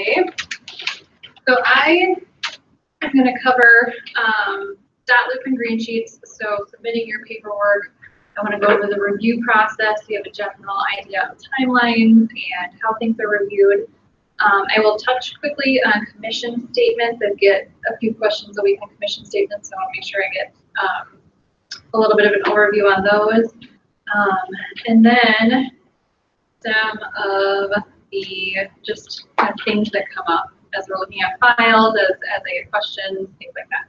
today. So I am going to cover dot loop and green sheets. So submitting your paperwork, I want to go over the review process. You have a general idea of timelines and how things are reviewed. I will touch quickly on commission statements and get a few questions a week on commission statements, so I want to make sure I get a little bit of an overview on those. And then some of the just kind of things that come up as we're looking at files, as I get questions, things like that.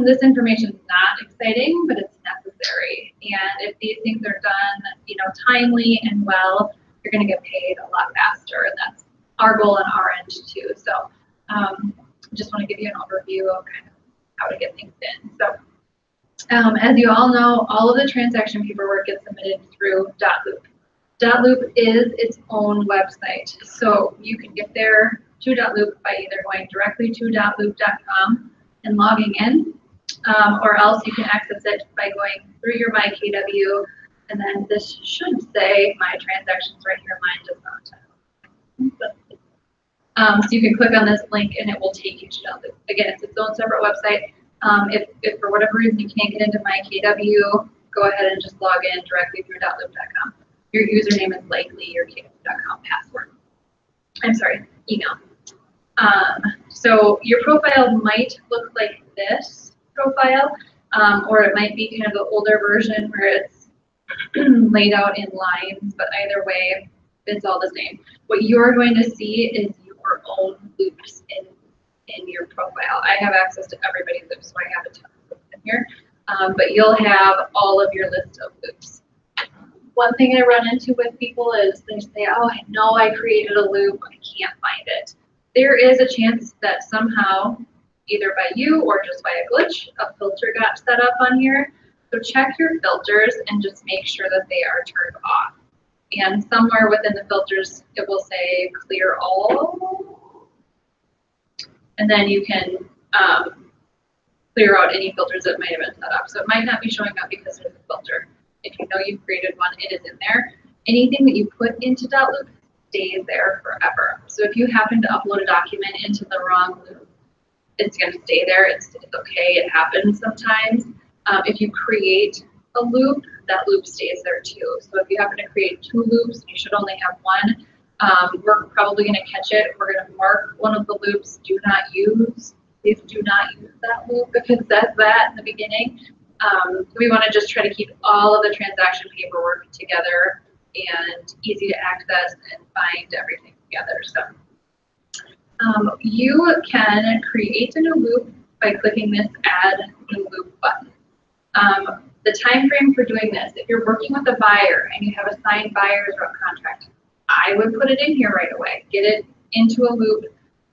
This information is not exciting, but it's necessary. And if these things are done, timely and well, you're going to get paid a lot faster, and that's our goal on our end too. So, just want to give you an overview of kind of how to get things in. So, as you all know, all of the transaction paperwork gets submitted through .loop. .loop is its own website, so you can get there to .loop by either going directly to .loop.com and logging in, or else you can access it by going through your My KW, and then this should say My Transactions right here. Mine does not. So you can click on this link and it will take you to .loop. Again, it's its own separate website. If for whatever reason you can't get into My KW, go ahead and just log in directly through .loop.com. Your username is likely your KW.com password. I'm sorry, email. So your profile might look like this profile, or it might be kind of the older version where it's laid out in lines, but either way, it's all the same. What you're going to see is your own loops in your profile. I have access to everybody's loops, so I have a ton of loops in here, but you'll have all of your list of loops. One thing I run into with people is they say, oh, I know I created a loop, I can't find it. There is a chance that somehow, either by you or just by a glitch, a filter got set up on here. So check your filters and just make sure that they are turned off. And somewhere within the filters, it will say clear all. And then you can clear out any filters that might have been set up. So it might not be showing up because there's a filter. If you know you've created one, it is in there. Anything that you put into .loop stays there forever. So if you happen to upload a document into the wrong loop, it's going to stay there. It's okay. It happens sometimes. If you create a loop, that loop stays there too. So if you happen to create two loops, you should only have one. We're probably going to catch it. We're going to mark one of the loops, do not use. Please do not use that loop because it says that in the beginning. We want to just try to keep all of the transaction paperwork together and easy to access and find everything together. So you can create a new loop by clicking this Add New Loop button. The time frame for doing this, if you're working with a buyer and you have a signed buyer's rep contract, I would put it in here right away. Get it into a loop.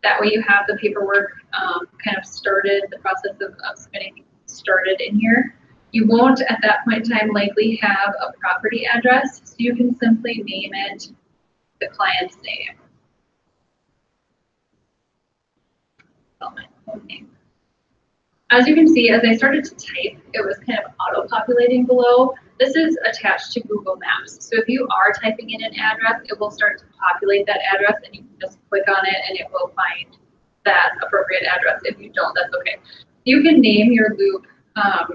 That way you have the paperwork kind of started, the process of submitting started in here. You won't at that point in time likely have a property address, so you can simply name it the client's name. Spell my own name. As you can see, as I started to type, it was kind of auto-populating below. This is attached to Google Maps. So if you are typing in an address, it will start to populate that address and you can just click on it and it will find that appropriate address. If you don't, that's okay. You can name your loop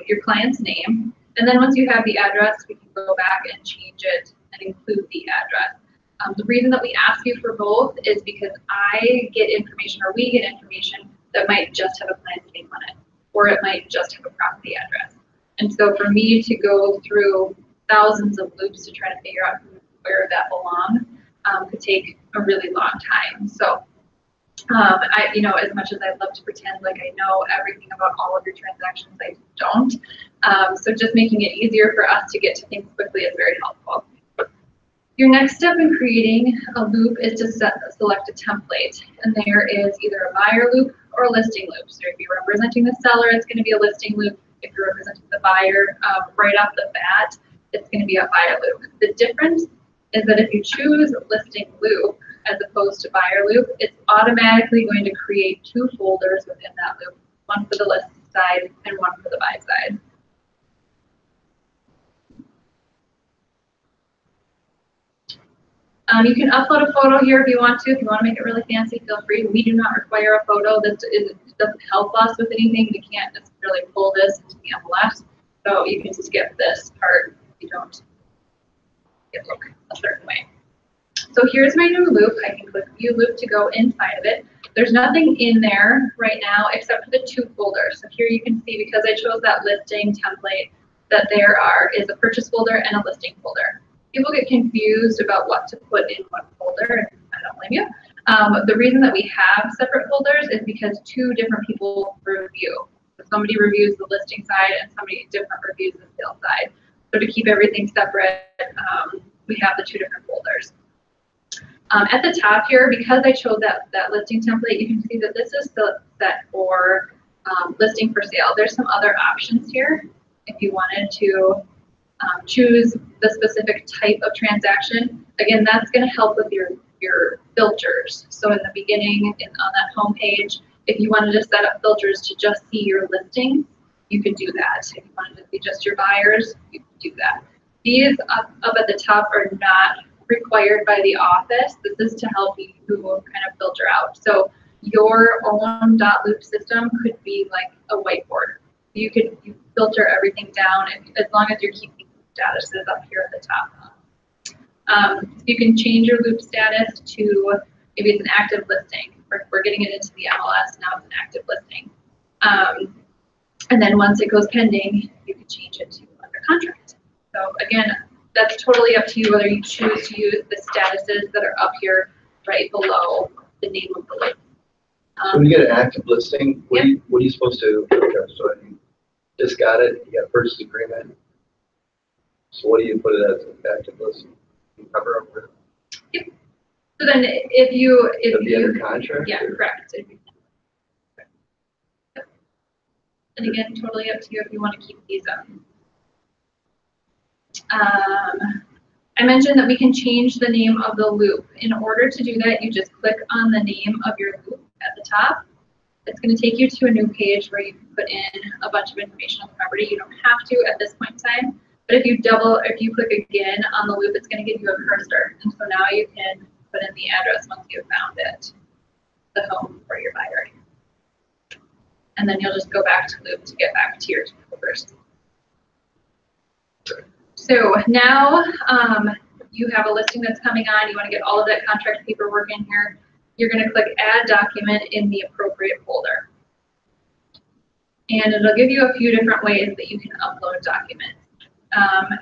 your client's name, and then once you have the address, we can go back and change it and include the address. The reason that we ask you for both is because I get information, or we get information, that might just have a client's name on it, or it might just have a property address. And so for me to go through thousands of loops to try to figure out where that belongs could take a really long time. So as much as I'd love to pretend like I know everything about all of your transactions, I don't. So just making it easier for us to get to things quickly is very helpful. Your next step in creating a loop is to select a template. And there is either a buyer loop or a listing loop. So if you're representing the seller, it's going to be a listing loop. If you're representing the buyer right off the bat, it's going to be a buyer loop. The difference is that if you choose listing loop as opposed to buyer loop, it's automatically going to create two folders within that loop, one for the list side and one for the buy side. You can upload a photo here if you want to. If you want to make it really fancy, feel free. We do not require a photo. This doesn't help us with anything. We can't necessarily pull this into the MLS. So you can skip this part if you don't look a certain way. So here's my new loop. I can click View Loop to go inside of it. There's nothing in there right now except for the 2 folders. So here you can see, because I chose that listing template, that there is a purchase folder and a listing folder. People get confused about what to put in what folder, and I don't blame you. The reason that we have separate folders is because 2 different people review. So somebody reviews the listing side and somebody different reviews the sales side. So to keep everything separate, we have the 2 different folders. At the top here, because I chose that listing template, you can see that this is set for listing for sale. There's some other options here if you wanted to choose the specific type of transaction. Again, that's going to help with your filters. So in the beginning, on that home page, if you wanted to set up filters to just see your listings, you could do that. If you wanted to see just your buyers, you could do that. These up at the top are not required by the office. This is to help you kind of filter out. So your own .loop system could be like a whiteboard. You filter everything down, as long as you're keeping statuses up here at the top. You can change your loop status to, maybe it's an active listing. We're getting it into the MLS, now it's an active listing. And then once it goes pending, you can change it to under contract. So again, that's totally up to you whether you choose to use the statuses that are up here right below the name of the loop. So when you get an active listing, what are you supposed to, okay, so you just got it, you got a purchase agreement. So what do you put it as an active listing? You cover over? Yep. So then if you under contract? Yeah, correct. Yep. And again, totally up to you if you want to keep these up. I mentioned that we can change the name of the loop. In order to do that, you just click on the name of your loop at the top. It's going to take you to a new page where you can put in a bunch of information on the property. You don't have to at this point in time, but if you click again on the loop, it's going to give you a cursor. And so now you can put in the address once you've found it, the home for your buyer. And then you'll just go back to loop to get back to your folders. So now you have a listing that's coming on. You want to get all of that contract paperwork in here. You're going to click Add Document in the appropriate folder. And it'll give you a few different ways that you can upload documents.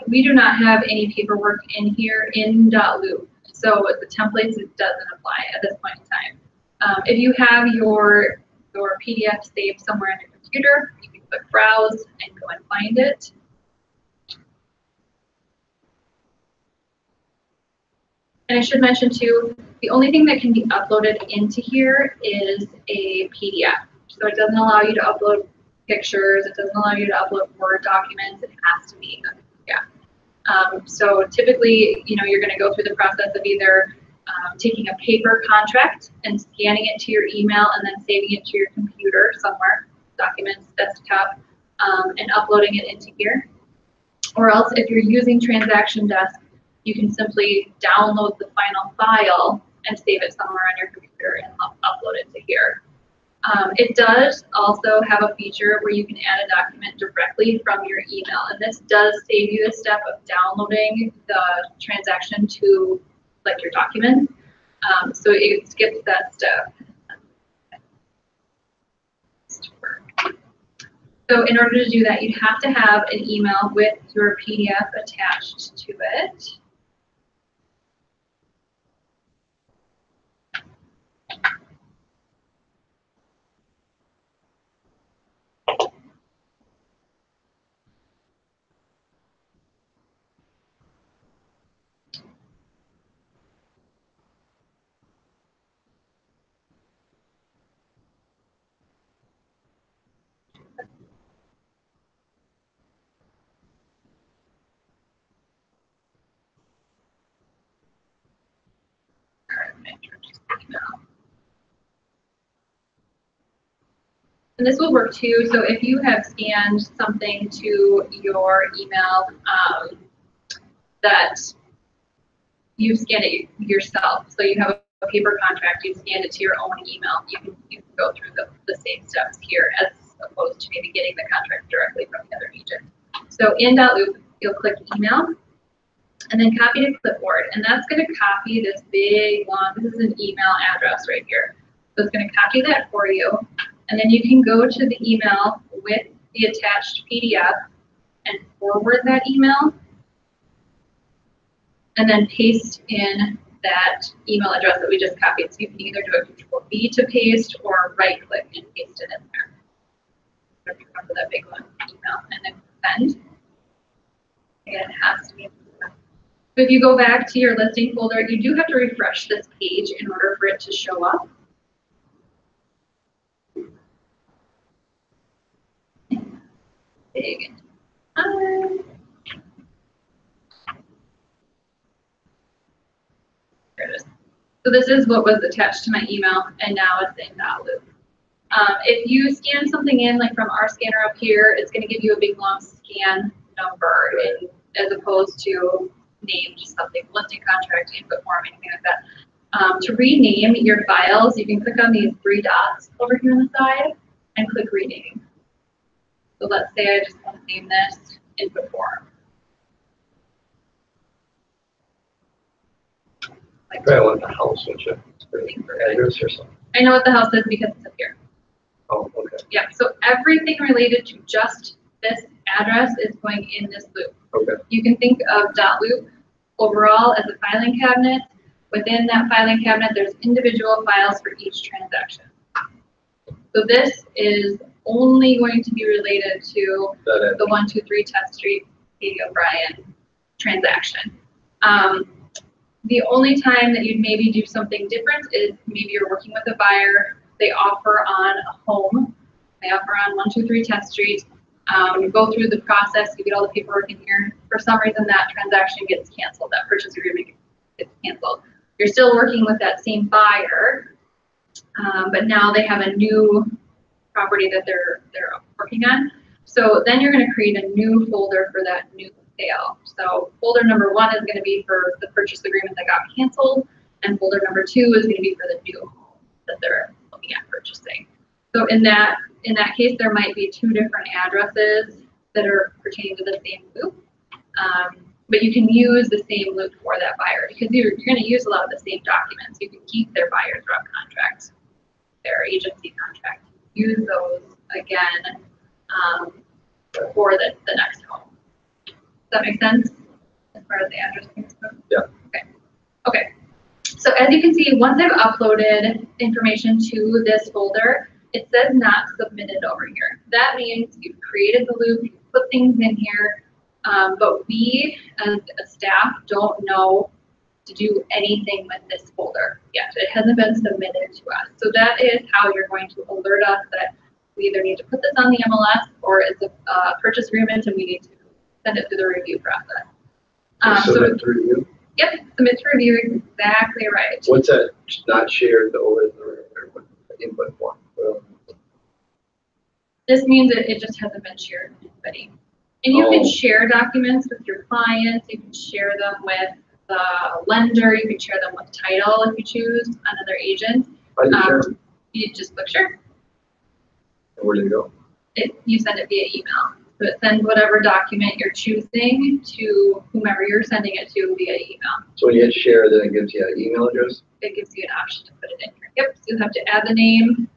We do not have any paperwork in here in .loop, so the templates, it doesn't apply at this point in time. If you have your PDF saved somewhere on your computer, you can click Browse and go and find it. And I should mention too, the only thing that can be uploaded into here is a PDF. So it doesn't allow you to upload pictures, it doesn't allow you to upload Word documents, it has to be a PDF. So typically, you're going to go through the process of either taking a paper contract and scanning it to your email and then saving it to your computer somewhere, documents, desktop, and uploading it into here. Or else if you're using Transaction Desk, you can simply download the final file and save it somewhere on your computer and upload it to here. It does also have a feature where you can add a document directly from your email, and this does save you the step of downloading the transaction to like your documents. So it skips that step. So in order to do that, you'd have to have an email with your PDF attached to it. And this will work too. So if you have scanned something to your email that you scan it yourself. So you have a paper contract, you scan it to your own email. You can go through the same steps here as opposed to maybe getting the contract directly from the other agent. So in .loop, you'll click email and then copy to clipboard. And that's going to copy this big long, this is an email address right here. So it's going to copy that for you. And then you can go to the email with the attached PDF and forward that email and then paste in that email address that we just copied. So you can either do a Control-V to paste or right-click and paste it in there. Remember that big one, email, and then send. Again, it has to be. So if you go back to your listing folder, you do have to refresh this page in order for it to show up. Big. There it is. So this is what was attached to my email, and now it's in .loop. If you scan something in, like from our scanner up here, it's going to give you a big long scan number, as opposed to name just something, listing contract, input form, anything like that. To rename your files, you can click on these three dots over here on the side and click rename. So let's say I just want to name this input form. I probably want the house, which is address or something. I know what the house is because it's up here. Oh, okay. Yeah, so everything related to just this address is going in this loop. Okay. You can think of .loop overall as a filing cabinet. Within that filing cabinet, there's individual files for each transaction. So this is only going to be related to the 123 Test Street, Katie O'Brien transaction. The only time that you'd maybe do something different is maybe you're working with a buyer, they offer on a home, they offer on 123 Test Street, you go through the process, you get all the paperwork in here, for some reason that transaction gets canceled, that purchase agreement gets canceled. You're still working with that same buyer, but now they have a new property that they're working on. So then you're going to create a new folder for that new sale. So folder number 1 is going to be for the purchase agreement that got canceled, and folder number 2 is going to be for the new home that they're looking at purchasing. So in that case, there might be 2 different addresses that are pertaining to the same loop, but you can use the same loop for that buyer because you're going to use a lot of the same documents. You can keep their buyer's rep contract, their agency contract, use those again for the next home. Does that make sense as far as the address goes? Yeah. Okay. Okay. So as you can see, once I've uploaded information to this folder, it says not submitted over here. That means you've created the loop, you've put things in here, but we as a staff don't know to do anything with this folder yet. It hasn't been submitted to us. So that is how you're going to alert us that we either need to put this on the MLS or it's a purchase agreement and we need to send it through the review process. Submit to review? Yep, submit to review, exactly right. What's that not shared over the input form? This means it just hasn't been shared with anybody. And you can share documents with your clients, you can share them with the lender, you can share them with title if you choose, another agent. How do you share them? You just click share. And where do you go? You send it via email. So it sends whatever document you're choosing to whomever you're sending it to via email. So when you hit share, then it gives you an email address? It gives you an option to put it in here. Yep, so you have to add the name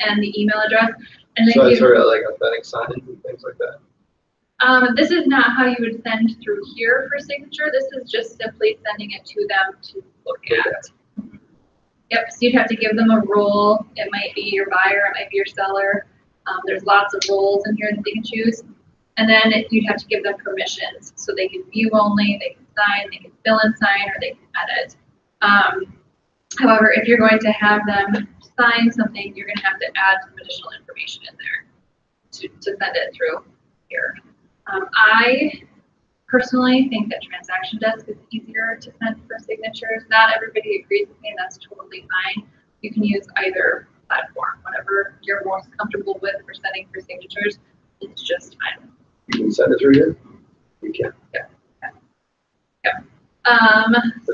and the email address. And then so it's sort of like authentic signing and things like that? This is not how you would send through here for signature. This is just simply sending it to them to look at. Yep, so you'd have to give them a role. It might be your buyer, it might be your seller. There's lots of roles in here that they can choose. And then you'd have to give them permissions. So they can view only, they can sign, they can fill and sign, or they can edit. However, if you're going to have them sign something, you're going to have to add some additional information in there to send it through here. I personally think that Transaction Desk is easier to send for signatures. Not everybody agrees with me, and that's totally fine. You can use either platform, whatever you're most comfortable with for sending for signatures. It's just fine. You can send it through here? You can. Yeah. Yeah. Yeah.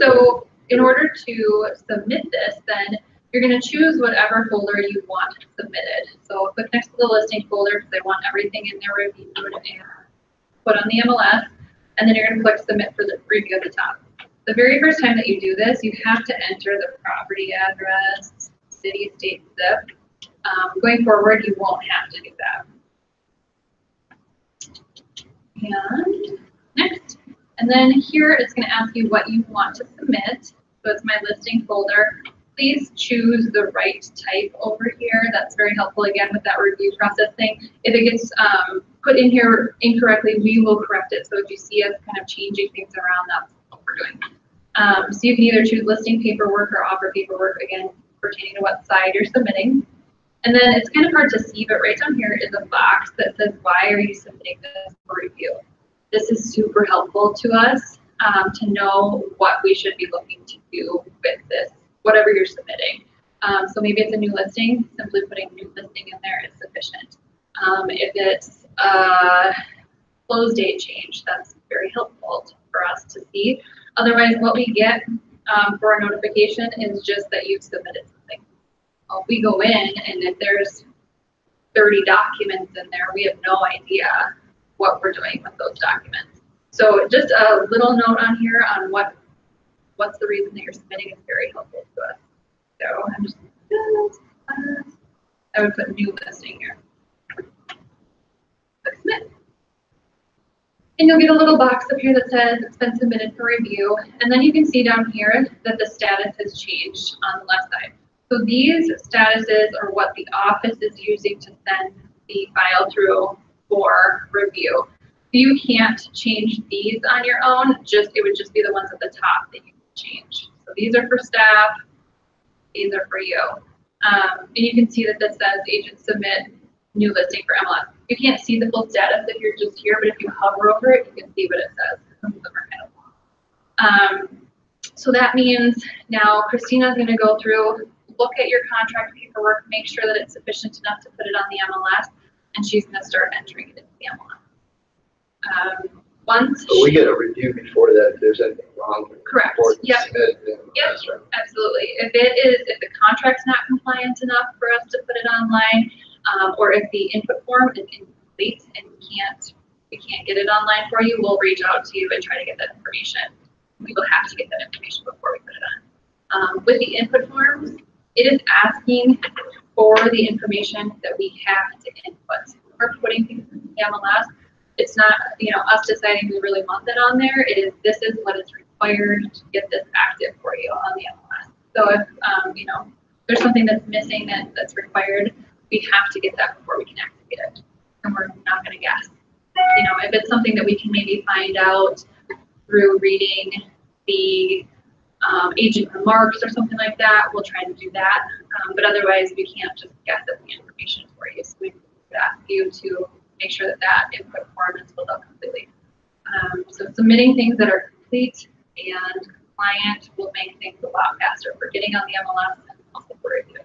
So in order to submit this, then you're going to choose whatever folder you want submitted. So click next to the listing folder because I want everything in there reviewed and put on the MLS, and then you're going to click submit for the review at the top. The very first time that you do this, you have to enter the property address, city, state, zip. Going forward, you won't have to do that. And next. And then here it's going to ask you what you want to submit. So it's my listing folder. Please choose the right type over here. That's very helpful again with that review process thing. If it gets put in here incorrectly, we will correct it. So if you see us kind of changing things around, that's what we're doing. So you can either choose listing paperwork or offer paperwork, again, pertaining to what side you're submitting. And then it's kind of hard to see, but right down here is a box that says, why are you submitting this for review? This is super helpful to us to know what we should be looking to do with this, whatever you're submitting. So maybe it's a new listing, simply putting new listing in there is sufficient. If it's a close date change, that's very helpful for us to see. Otherwise, what we get for our notification is just that you've submitted something. If we go in and if there's 30 documents in there, we have no idea what we're doing with those documents. So just a little note on here on what's the reason that you're submitting is very helpful to us. So I'm just, I would put new listing here. Click submit. And you'll get a little box up here that says it's been submitted for review. And then you can see down here that the status has changed on the left side. So these statuses are what the office is using to send the file through for review. You can't change these on your own, it would just be the ones at the top that you can change. So these are for staff, these are for you. And you can see that this says agent submit new listing for MLS. You can't see the full status if you're just here, but if you hover over it, you can see what it says. Some of them are kind of long. So that means now Christina's going to go through, look at your contract paperwork, make sure that it's sufficient enough to put it on the MLS, and she's going to start entering it into the MLS. So we get a review before that if there's anything wrong with it. Correct. Yep. Absolutely. If the contract's not compliant enough for us to put it online, or if the input form is incomplete and we can't get it online for you, we'll reach out to you and try to get that information. We will have to get that information before we put it on. With the input forms, it is asking for the information that we have to input. We're putting things in the MLS. It's not, us deciding we really want that on there. This is what is required to get this active for you on the MLS. So if, there's something that's missing that's required, we have to get that before we can activate it. And we're not going to guess. If it's something that we can maybe find out through reading the agent remarks or something like that, we'll try to do that. But otherwise, we can't just guess at the information for you. So we would ask you to make sure that input form is filled out completely. So submitting things that are complete and compliant will make things a lot faster for getting on the MLS and also for review.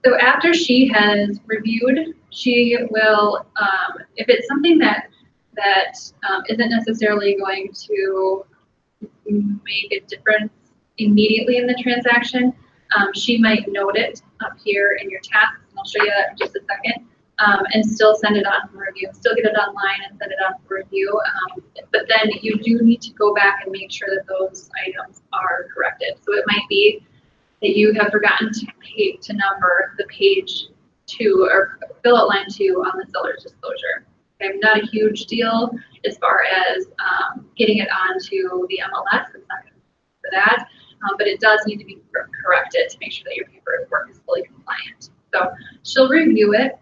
So after she has reviewed, she will, if it's something that isn't necessarily going to make a difference immediately in the transaction, she might note it up here in your tasks, and I'll show you that in just a second. And still send it on for review. Still get it online and send it on for review. But then you do need to go back and make sure that those items are corrected. So it might be that you have forgotten to number the page 2 or fill out line 2 on the seller's disclosure. Okay, not a huge deal as far as getting it onto the MLS. It's not going to be for that, but it does need to be corrected to make sure that your paperwork is fully compliant. So she'll review it.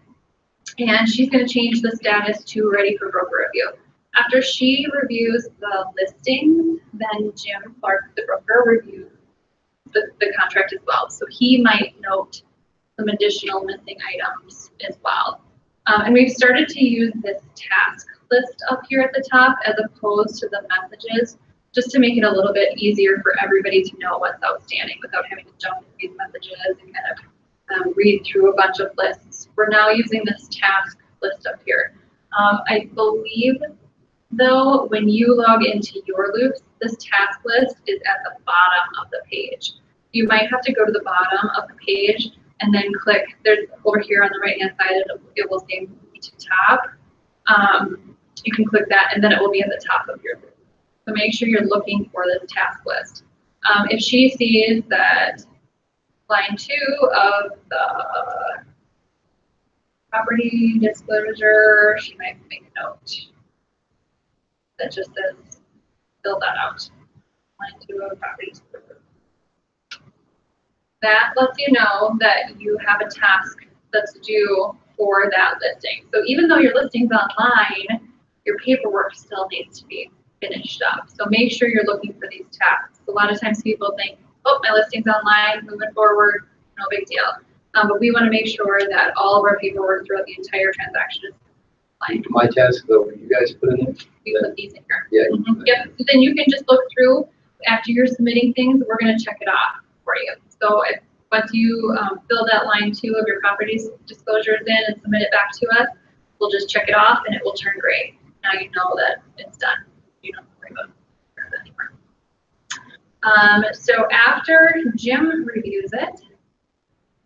And she's going to change the status to ready for broker review. After she reviews the listing, then Jim Clark, the broker, reviews the contract as well. So he might note some additional missing items as well. And we've started to use this task list up here at the top as opposed to the messages, just to make it a little bit easier for everybody to know what's outstanding without having to jump into these messages and kind of read through a bunch of lists. We're now using this task list up here. I believe, though, when you log into your loops, this task list is at the bottom of the page. You might have to go to the bottom of the page and then click, there's over here on the right hand side, it will say move to top. You can click that and then it will be at the top of your group. So make sure you're looking for this task list. If she sees that line 2 of the property disclosure, she might make a note that just says, fill that out. Line 2 of property disclosure. That lets you know that you have a task that's due for that listing. So even though your listing's online, your paperwork still needs to be finished up. So make sure you're looking for these tasks. A lot of times people think, oh, my listing's online, moving forward, no big deal. But we want to make sure that all of our paperwork throughout the entire transaction is compliant. My task though, you guys put in it? We put these in here. Yeah. Yep. So then you can just look through after you're submitting things. We're going to check it off for you. So if once you fill that line 2 of your property disclosures in and submit it back to us, we'll just check it off and it will turn gray. Now you know that it's done. You don't have to worry about it anymore. So after Jim reviews it,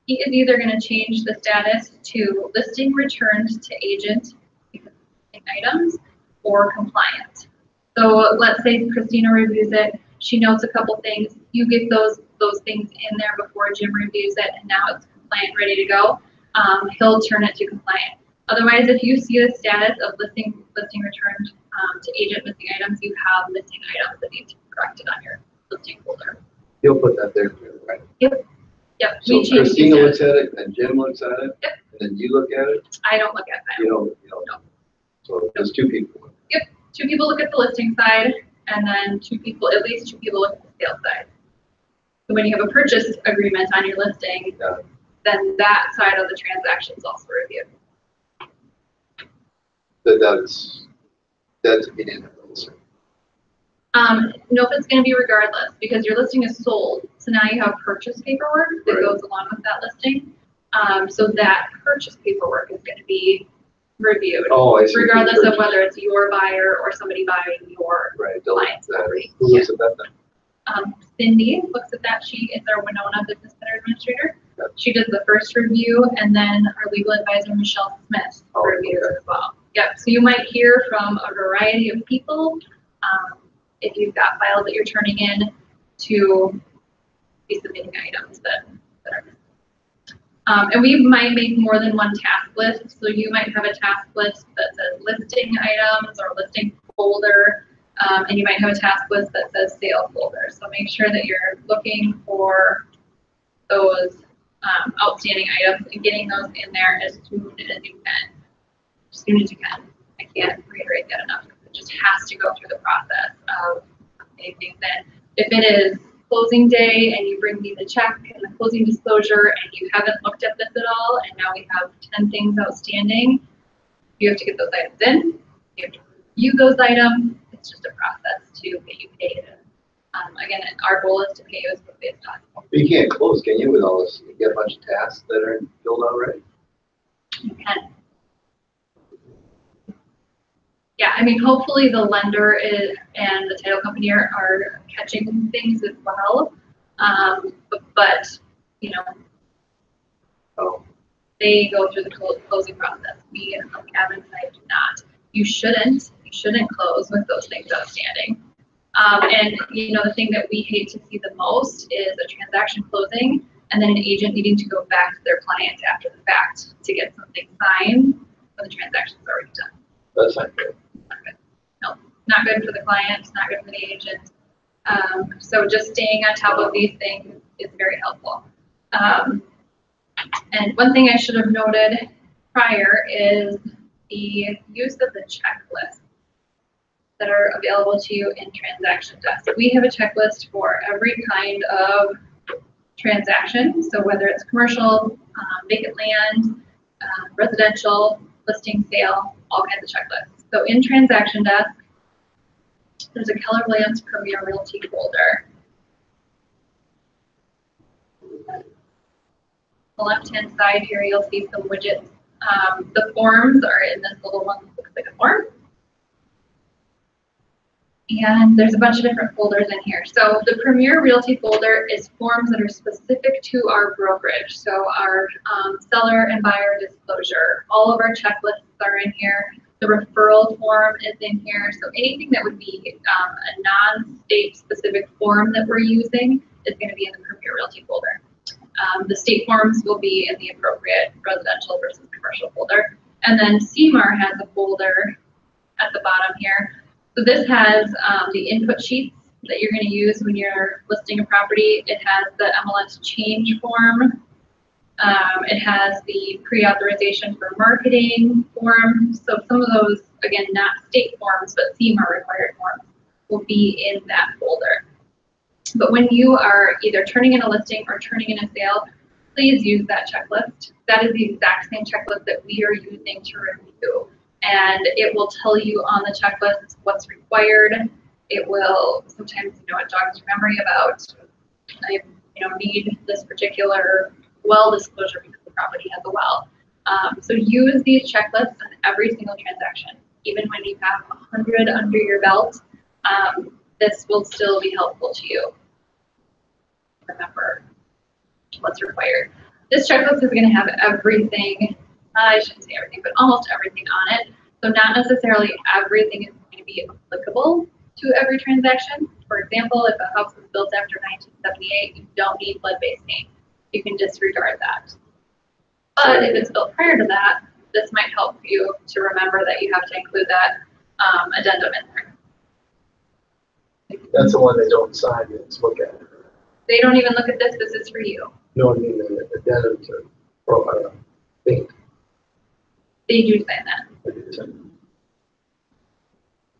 he is either going to change the status to listing returned to agent items or compliant. So let's say Christina reviews it. She notes a couple things. You get those things in there before Jim reviews it, and now it's compliant, ready to go. He'll turn it to compliant. Otherwise, if you see the status of listing returned to agent missing items, you have missing items that need to be corrected on your listing folder. You'll put that there too, right? Yep. Yep. So Christina looks at it, and Jim looks at it, yep. And then you look at it? I don't look at that. You don't? No. So there's 2 people. Yep. 2 people look at the listing side, and then at least two people look at the sales side. So when you have a purchase agreement on your listing, then that side of the transaction is also reviewed. That's immediate. Nope, it's going to be regardless because your listing is sold. So now you have purchase paperwork that goes along with that listing. So that purchase paperwork is going to be reviewed. Oh, I see. Regardless of whether it's your buyer or somebody buying your client's property. Who looks at that then? Cindy looks at that sheet. It's our Winona Business Center Administrator. Yep. She does the first review, and then our legal advisor, Michelle Smith, reviews as well. Yep, so you might hear from a variety of people if you've got files that you're turning in to be submitting items that are missing. And we might make more than one task list. So you might have a task list that says listing items or listing folder, and you might have a task list that says sale folder. So make sure that you're looking for those outstanding items and getting those in there as soon as you can. As soon as you can. I can't reiterate that enough. It just has to go through the process of anything. Then if it is closing day and you bring me the check and the closing disclosure and you haven't looked at this at all and now we have 10 things outstanding, you have to get those items in. You have to review those items. It's just a process to get you paid. Again, our goal is to pay you as quickly as possible. But you can't close, can you, with all this? You get a bunch of tasks that are filled out already? You can. Yeah, I mean, hopefully the lender and the title company are catching things as well. But you know, they go through the closing process. We on the cabin side do not. You shouldn't close with those things outstanding. And you know, the thing that we hate to see the most is a transaction closing and then an agent needing to go back to their client after the fact to get something signed when the transaction's already done. That's not good. Not good. No, not good for the client. It's not good for the agent. So just staying on top of these things is very helpful. And one thing I should have noted prior is the use of the checklist that are available to you in Transaction Desk. We have a checklist for every kind of transaction. So whether it's commercial, vacant land, residential, listing, sale, all kinds of checklists. So in Transaction Desk, there's a Keller Williams Premier Realty folder. On the left-hand side here, you'll see some widgets. The forms are in this little one that looks like a form. And there's a bunch of different folders in here. So the Premier Realty folder is forms that are specific to our brokerage. So our seller and buyer disclosure. All of our checklists are in here. The referral form is in here. So anything that would be a non-state specific form that we're using is going to be in the Premier Realty folder. The state forms will be in the appropriate residential versus commercial folder. And then CMAR has a folder at the bottom here. So this has the input sheets that you're going to use when you're listing a property. It has the MLS change form. It has the pre-authorization for marketing form. So some of those, again, not state forms, but CMAR required forms will be in that folder. But when you are either turning in a listing or turning in a sale, please use that checklist. That is the exact same checklist that we are using to review. And it will tell you on the checklist what's required. It will sometimes, it jogs your memory about, I need this particular well disclosure because the property has a well. So use these checklists on every single transaction. Even when you have 100 under your belt, this will still be helpful to you. Remember what's required. This checklist is going to have everything, I shouldn't say everything, but almost everything on it. So not necessarily everything is going to be applicable to every transaction. For example, if a house was built after 1978, you don't need lead-based paint. You can disregard that. But if it's built prior to that, this might help you to remember that you have to include that addendum in there. That's the one they don't sign, they just look at it. They don't even look at this. This is for you. No, I mean the addendum to paint. They do sign that.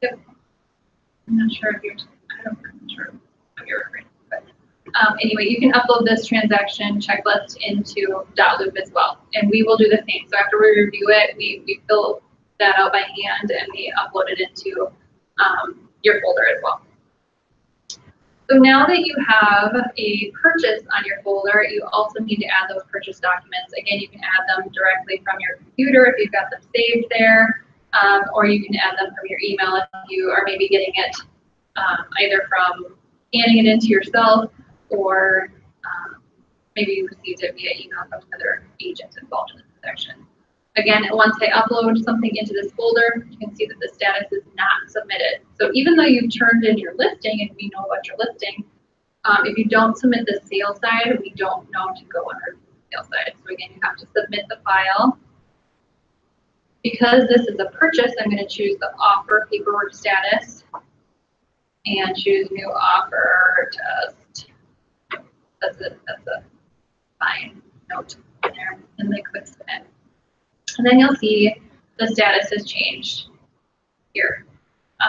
Yep. I'm not sure if you're, I'm not sure what you're referring to, but anyway, you can upload this transaction checklist into .loop as well, and we will do the same. So after we review it, we fill that out by hand and we upload it into your folder as well. So now that you have a purchase on your folder, you also need to add those purchase documents. Again, you can add them directly from your computer if you've got them saved there, or you can add them from your email if you are maybe getting it either from scanning it into yourself or maybe you received it via email from another agent involved in the transaction. Again, once I upload something into this folder, you can see that the status is not submitted. So even though you've turned in your listing and we know what you're listing, if you don't submit the sale side, we don't know to go under the sale side. So again, you have to submit the file. Because this is a purchase, I'm going to choose the offer paperwork status and choose new offer test. That's a fine note in there, and then click submit. And then you'll see the status has changed here.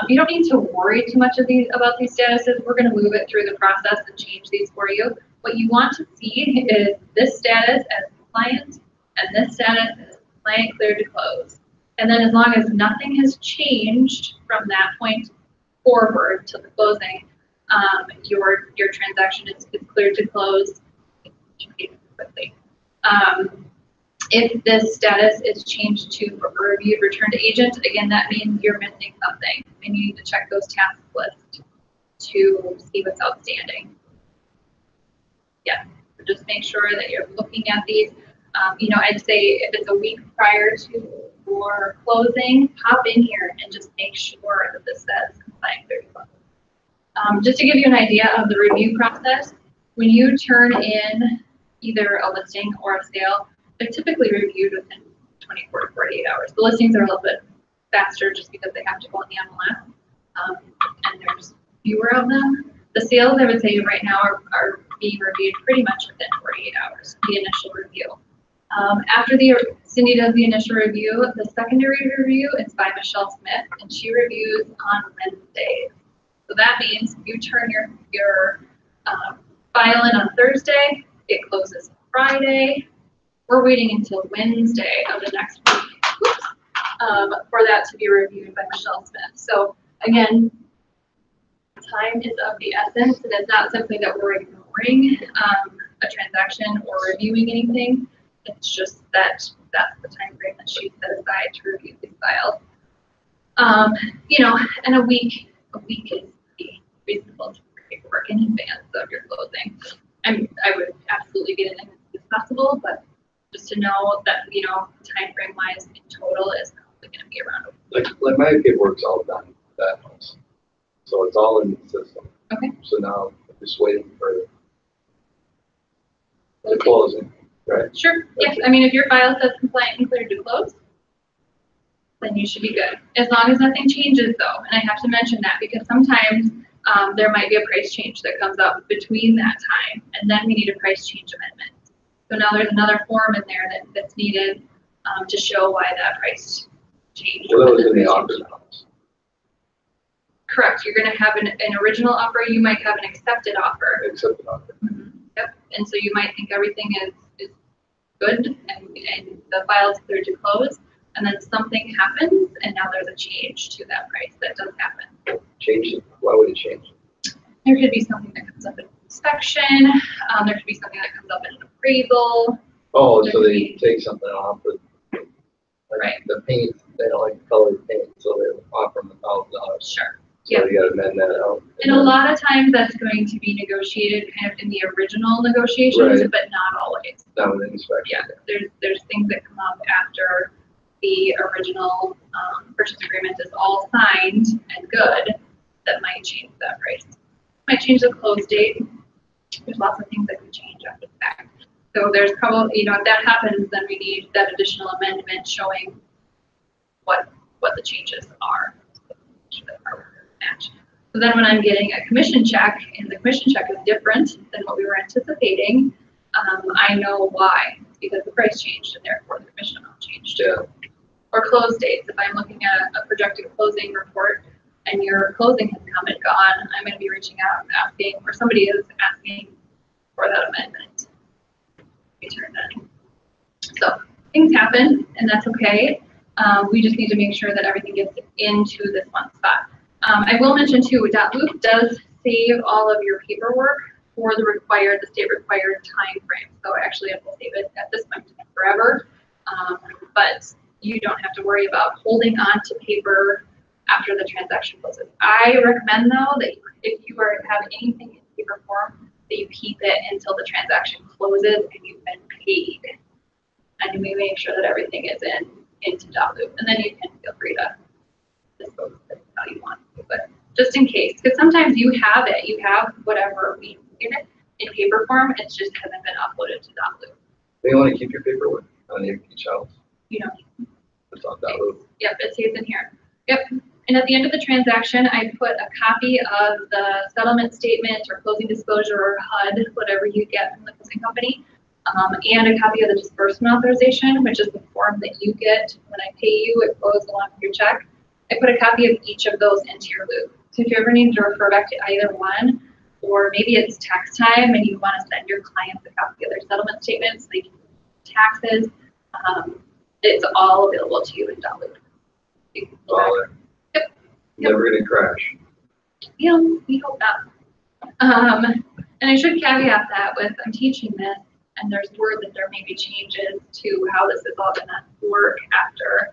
You don't need to worry too much about these statuses. We're going to move it through the process and change these for you. What you want to see is this status as compliant and this status as compliant cleared to close. And then as long as nothing has changed from that point forward to the closing, your transaction is cleared to close quickly. If this status is changed to reviewed return to agent, again, that means you're missing something and you need to check those task lists to see what's outstanding. Yeah, so just make sure that you're looking at these. I'd say if it's a week prior to your closing, hop in here and just make sure that this says compliant clear to close. Just to give you an idea of the review process, when you turn in either a listing or a sale, they're typically reviewed within 24 to 48 hours. The listings are a little bit faster just because they have to go on the MLS, and there's fewer of them. The sales, I would say right now, are being reviewed pretty much within 48 hours, the initial review. After Cindy does the initial review, the secondary review is by Michelle Smith, and she reviews on Wednesdays. So that means if you turn your file in on Thursday, it closes Friday. We're waiting until Wednesday of the next week for that to be reviewed by Michelle Smith. So again, time is of the essence, and it's not simply that we're ignoring a transaction or reviewing anything. It's just that that's the time frame that she set aside to review these files. And a week a week is pretty reasonable to paperwork in advance of your closing. I would absolutely get it in as soon as possible, but just to know that, time frame wise in total is probably going to be around. Like my paperwork's all done at that house. So it's all in the system. Okay. So now I'm just waiting for the closing, right? Sure. Yes. I mean, if your file says compliant and cleared to close, then you should be good. As long as nothing changes though, and I have to mention that because sometimes there might be a price change that comes up between that time, and then we need a price change amendment. So now there's another form in there that's needed to show why that price changed. Well, that was in the offer house. Correct. You're going to have an original offer. You might have an accepted offer. Accepted offer. Mm-hmm. Yep. And so you might think everything is good and the file's cleared to close, and then something happens, and now there's a change to that price. That does happen. Change it? Why would it change? There could be something that comes up in inspection. There could be something that comes up in an appraisal. Oh, so they take something off with right. The paint. They don't like colored paint, so they offer them $1,000. Sure. So yep. you got to amend that out. And a lot of times that's going to be negotiated kind of in the original negotiations, right. but not always. Not with inspection. Yeah. There's things that come up after the original purchase agreement is all signed and good that might change that price. Might change the close date. There's lots of things that could change after the fact. So there's probably, if that happens, then we need that additional amendment showing what the changes are. Match. So then when I'm getting a commission check, and the commission check is different than what we were anticipating, I know why. It's because the price changed and therefore the commission amount changed. Yeah. Or close dates. If I'm looking at a projected closing report and your closing has come and gone, I'm going to be reaching out and asking, or somebody is asking for that amendment. Return that. So things happen, and that's okay. We just need to make sure that everything gets into this one spot. I will mention too, .loop does save all of your paperwork for the state required time frame. So actually I will save it at this point forever. But you don't have to worry about holding on to paper after the transaction closes. I recommend though that if you have anything in paper form, that you keep it until the transaction closes and you've been paid. And we make sure that everything is into .loop. And then you can feel free to dispose of it how you want. But just in case, because sometimes you have whatever we give it in paper form, it just hasn't been uploaded to .loop. They want to keep your paperwork on each house. You know. It's on .loop. Yep, it stays in here. Yep. And at the end of the transaction, I put a copy of the settlement statement or closing disclosure or HUD, whatever you get from the closing company, and a copy of the disbursement authorization, which is the form that you get when I pay you. It goes along with your check. I put a copy of each of those into your loop. So if you ever need to refer back to either one, or maybe it's tax time and you want to send your clients a copy of their settlement statements, so they can do taxes, it's all available to you in .loop. Yep. Never gonna crash. We hope not. And I should caveat that with I'm teaching this, and there's word that there may be changes to how this is all gonna work after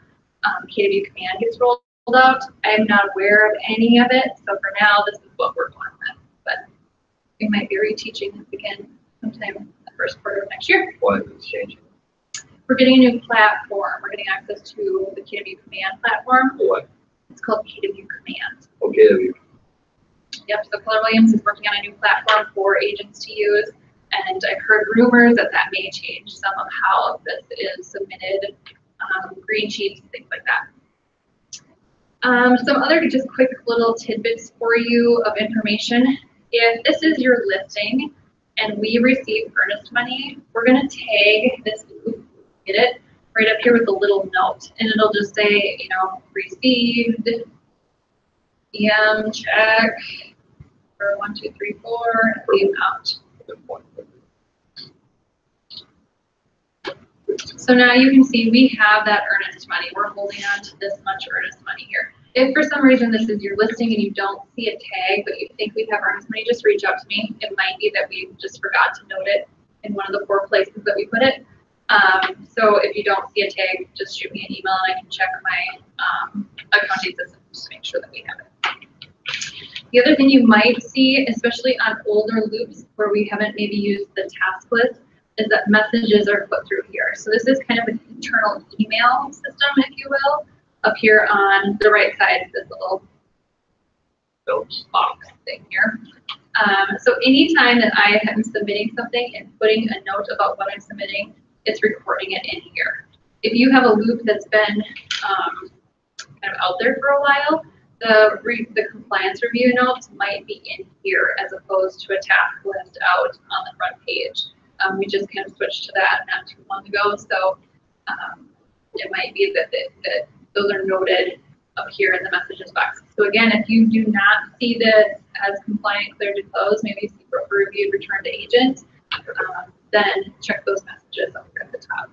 KW Command gets rolled out. I'm not aware of any of it, so for now, this is what we're going with. But we might be reteaching this again sometime in the first quarter of next year. Why is this changing? We're getting a new platform. We're getting access to the KW Command platform. What? It's called KW Command. Okay. Yep, so Keller Williams is working on a new platform for agents to use, and I've heard rumors that may change some of how this is submitted, green sheets, things like that. Some other just quick little tidbits for you of information. If this is your listing and we receive earnest money, we're going to tag this, get it, right up here with a little note, and it'll just say, received EM check for 1, 2, 3, 4, the amount. So now you can see we have that earnest money. We're holding on to this much earnest money here. If for some reason this is your listing and you don't see a tag, but you think we have earnest money, just reach out to me. It might be that we just forgot to note it in one of the 4 places that we put it. So if you don't see a tag, just shoot me an email and I can check my accounting system just to make sure that we have it. The other thing you might see, especially on older loops where we haven't maybe used the task list, is that messages are put through here. So this is kind of an internal email system, if you will, up here on the right side of this little box thing here. So anytime that I am submitting something and putting a note about what I'm submitting, it's recording it in here. If you have a loop that's been kind of out there for a while, the compliance review notes might be in here as opposed to a task list out on the front page. We just kind of switched to that not too long ago, so it might be that those are noted up here in the messages box. So again, if you do not see this as compliant, clear to close, maybe see for reviewed, return to agent, then check those messages up here at the top.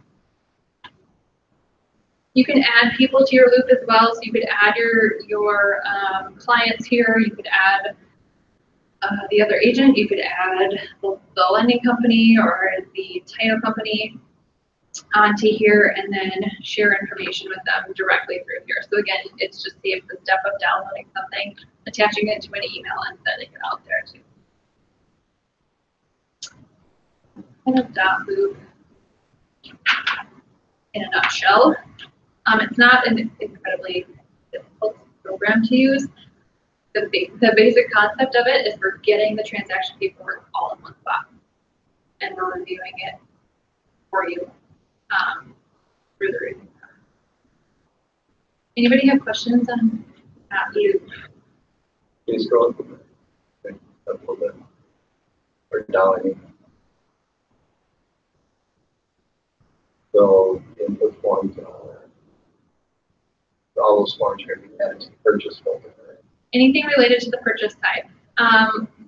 You can add people to your loop as well, so you could add your clients here, you could add the other agent, you could add the lending company or the title company onto here and then share information with them directly through here. So again, it's just the step of downloading something, attaching it to an email and sending it out there too. Kind of dot loop in a nutshell. It's not an incredibly difficult program to use. The basic concept of it is we're getting the transaction paperwork all in one spot, and we're reviewing it for you through the review. Anybody have questions on that loop? Can you scroll up a little bit? Or down? So input forms and all that. All those forms are going to be added to the purchase folder. Anything related to the purchase side.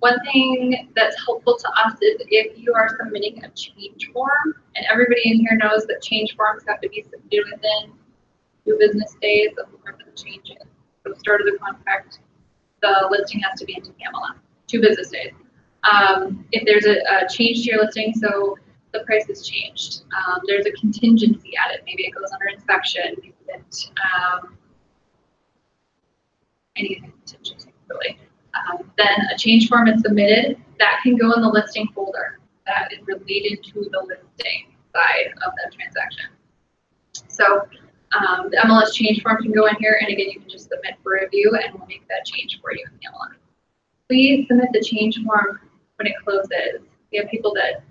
One thing that's helpful to us is if you are submitting a change form, and everybody in here knows that change forms have to be submitted within 2 business days of the change in. So the start of the contract, the listing has to be into Pamela, 2 business days. If there's a change to your listing, so the price has changed, there's a contingency added, maybe it goes under inspection, anything contingency really. Then a change form is submitted, that can go in the listing folder that is related to the listing side of that transaction. So the MLS change form can go in here, and again, you can just submit for review and we'll make that change for you in the MLS. Please submit the change form when it closes. We have people that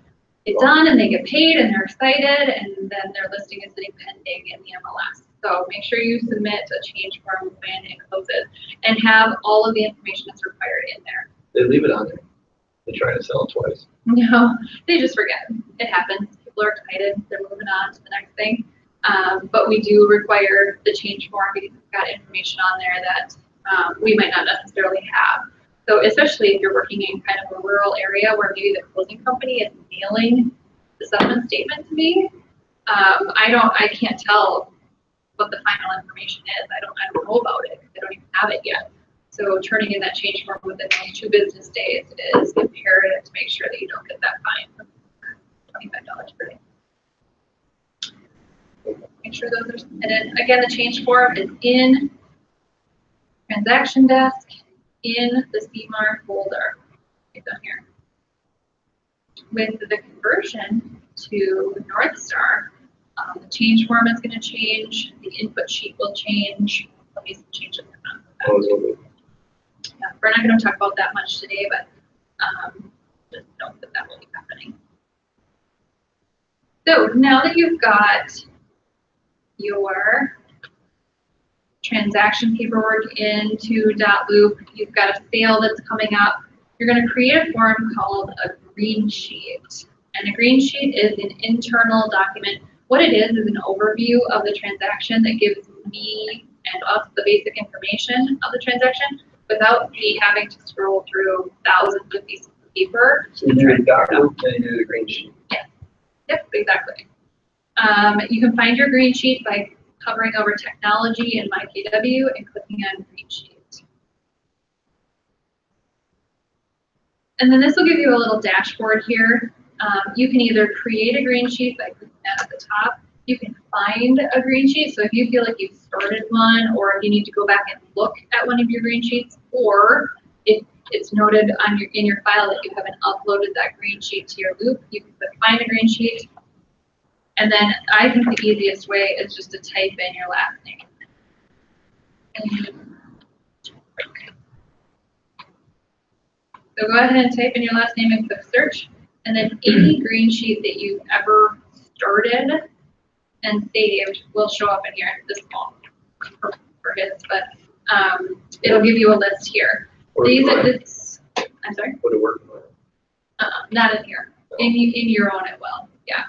get done and they get paid and they're excited, and then their listing is sitting pending in the MLS. So make sure you submit a change form when it closes and have all of the information that's required in there. They leave it on there. They try to sell it twice. No, they just forget. It happens. People are excited. They're moving on to the next thing. But we do require the change form because it's got information on there that we might not necessarily have. So especially if you're working in kind of a rural area where maybe the closing company is mailing the settlement statement to me, I can't tell what the final information is. I don't know about it. I don't even have it yet. So turning in that change form within those 2 business days is imperative to make sure that you don't get that fine of $25 per day. Make sure those are submitted. Again, the change form is in transaction desk in the CMAR folder. Right down here. With the conversion to North Star, the change form is going to change. The input sheet will change. Let me change it. Yeah, we're not going to talk about that much today, but just note that that will be happening. So now that you've got your transaction paperwork into .loop, you've got a sale that's coming up, you're going to create a form called a green sheet. And a green sheet is an internal document. What it is an overview of the transaction that gives me and us the basic information of the transaction without me having to scroll through thousands of pieces of paper. So you do a document and you do the green sheet. Yes. Yep, exactly. You can find your green sheet by hovering over technology in MyKW and clicking on green sheet. And then this will give you a little dashboard here. You can either create a green sheet by clicking that at the top. You can find a green sheet. So if you feel like you've started one, or if you need to go back and look at one of your green sheets, or if it's noted on in your file that you haven't uploaded that green sheet to your loop, you can click find a green sheet. And then I think the easiest way is just to type in your last name. So go ahead and type in your last name and click search. And then any green sheet that you've ever started and saved will show up in here. This won't for his, but it'll give you a list here. These are this. I'm sorry. Would it work? Not in here. In your own it will. Yeah.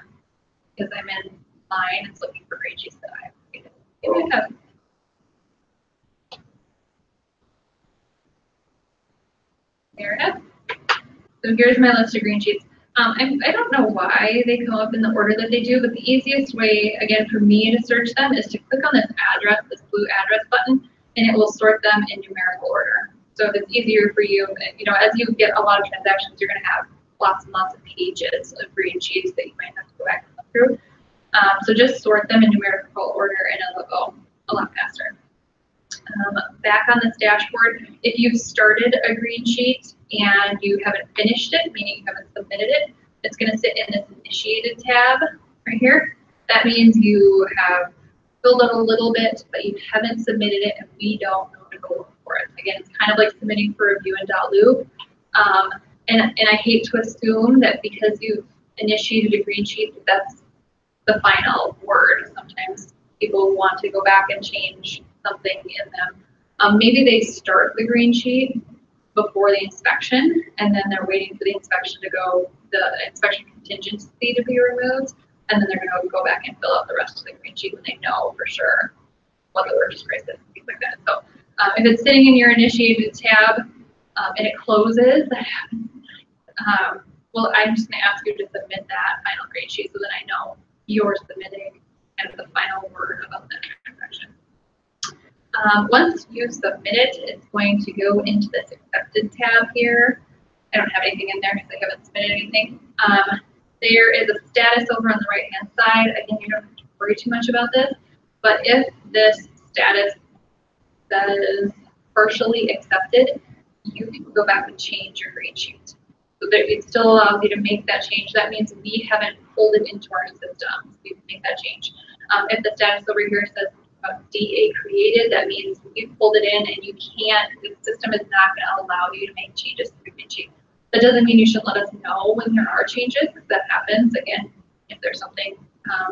Because I'm in mine. It's looking for green sheets that I have. There it is. So here's my list of green sheets. I don't know why they come up in the order that they do, but the easiest way, again, for me to search them is to click on this address, this blue address button, and it will sort them in numerical order. So if it's easier for you, as you get a lot of transactions, you're going to have lots and lots of pages of green sheets that you might have to go back and look through. So just sort them in numerical order, and it'll go a lot faster. Back on this dashboard, if you've started a green sheet and you haven't finished it, meaning you haven't submitted it, it's going to sit in this initiated tab right here. That means you have filled out a little bit, but you haven't submitted it, and we don't know to go look for it. Again, it's kind of like submitting for review in .loop. And I hate to assume that because you've initiated a green sheet, that's the final word. Sometimes people want to go back and change something in them. Maybe they start the green sheet before the inspection, and then they're waiting for the inspection to go, the inspection contingency to be removed, and then they're going to go back and fill out the rest of the green sheet when they know for sure what the purchase price is and things like that. So if it's sitting in your initiated tab and it closes, that happens. Well, I'm just going to ask you to submit that final green sheet so that I know you're submitting kind of the final word about that transaction. Once you submit it, it's going to go into this accepted tab here. I don't have anything in there because I haven't submitted anything. There is a status over on the right-hand side. Again, you don't have to worry too much about this, but if this status says partially accepted, you can go back and change your green sheet. So that it still allows you to make that change. That means we haven't pulled it into our system. So you can make that change. If the status over here says DA created, that means you pulled it in and you can't, the system is not going to allow you to make changes to the green sheet. That doesn't mean you should let us know when there are changes, because that happens. Again, if there's something,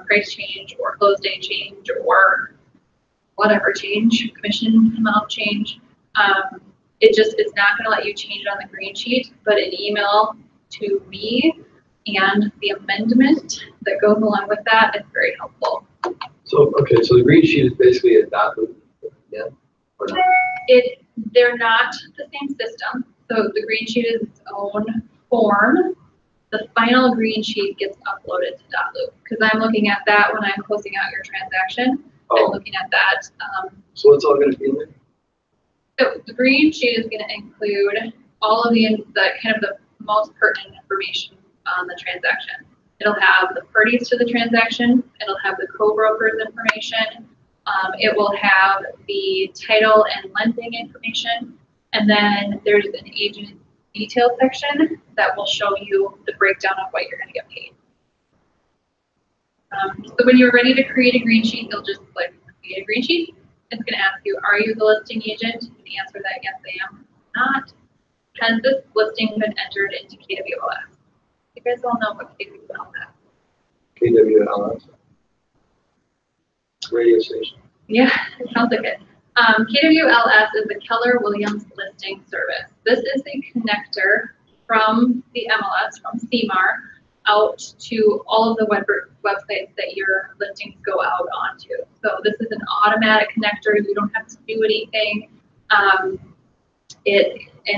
price change or close date change or whatever change, commission amount change, it's not going to let you change it on the green sheet, but an email to me and the amendment that goes along with that is very helpful. So, okay, so the green sheet is basically a .loop, yeah? Or not? They're not the same system. So the green sheet is its own form. The final green sheet gets uploaded to .loop because I'm looking at that when I'm closing out your transaction. I'm looking at that. So what's all going to be in there? So the green sheet is going to include all of the kind of the most pertinent information on the transaction. It'll have the parties to the transaction. It'll have the co-broker's information. It will have the title and lending information. And then there's an agent detail section that will show you the breakdown of what you're going to get paid. So when you're ready to create a green sheet, you'll just click create a green sheet. It's going to ask you, are you the listing agent? You can answer that, yes, I am. Not. Has this listing been entered into KWLS? You guys all know what KWLS is. KWLS? Radio station. Yeah, it sounds like it. KWLS is the Keller Williams Listing Service. This is a connector from the MLS, from CMAR, out to all of the websites that your listings go out onto. So this is an automatic connector. You don't have to do anything. And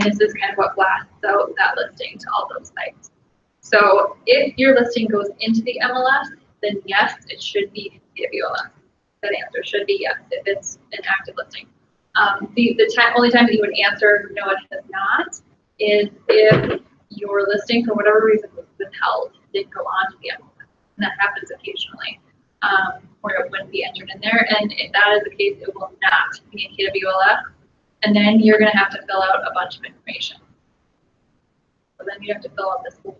this is kind of what blasts out that listing to all those sites. So if your listing goes into the MLS, then yes, it should be KWLS. That answer should be yes if it's an active listing. The only time that you would answer no, it has not, is if your listing, for whatever reason, was withheld, didn't go on to the MLS. And that happens occasionally, where it wouldn't be entered in there. And if that is the case, it will not be in KWLS. And then you're going to have to fill out a bunch of information. then you have to fill out this whole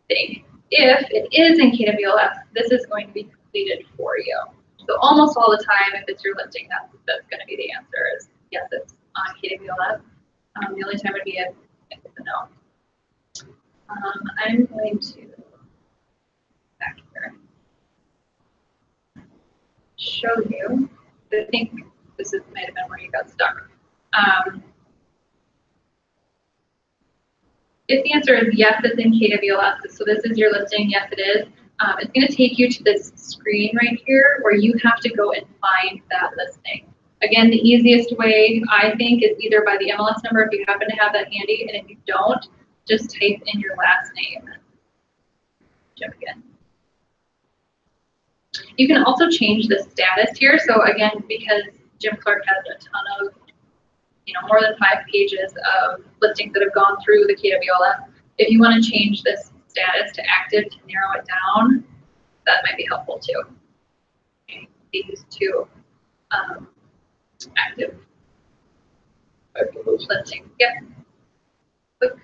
thing. If it is in KWLS, this is going to be completed for you. So almost all the time, if it's your listing, that's going to be the answer is yes, it's on KWLS. The only time would be if it's a no. I'm going to back here show you. I think this might have been where you got stuck. If the answer is yes, it's in KWLS, so this is your listing, yes it is, it's going to take you to this screen right here where you have to go and find that listing. Again, the easiest way, I think, is either by the MLS number if you happen to have that handy, and if you don't, just type in your last name. Jump again. You can also change the status here. So again, because Jim Clark has a ton of, more than 5 pages of listings that have gone through the KWLS, if you want to change this status to active to narrow it down, that might be helpful too. Okay, these two active listings. Yep. Click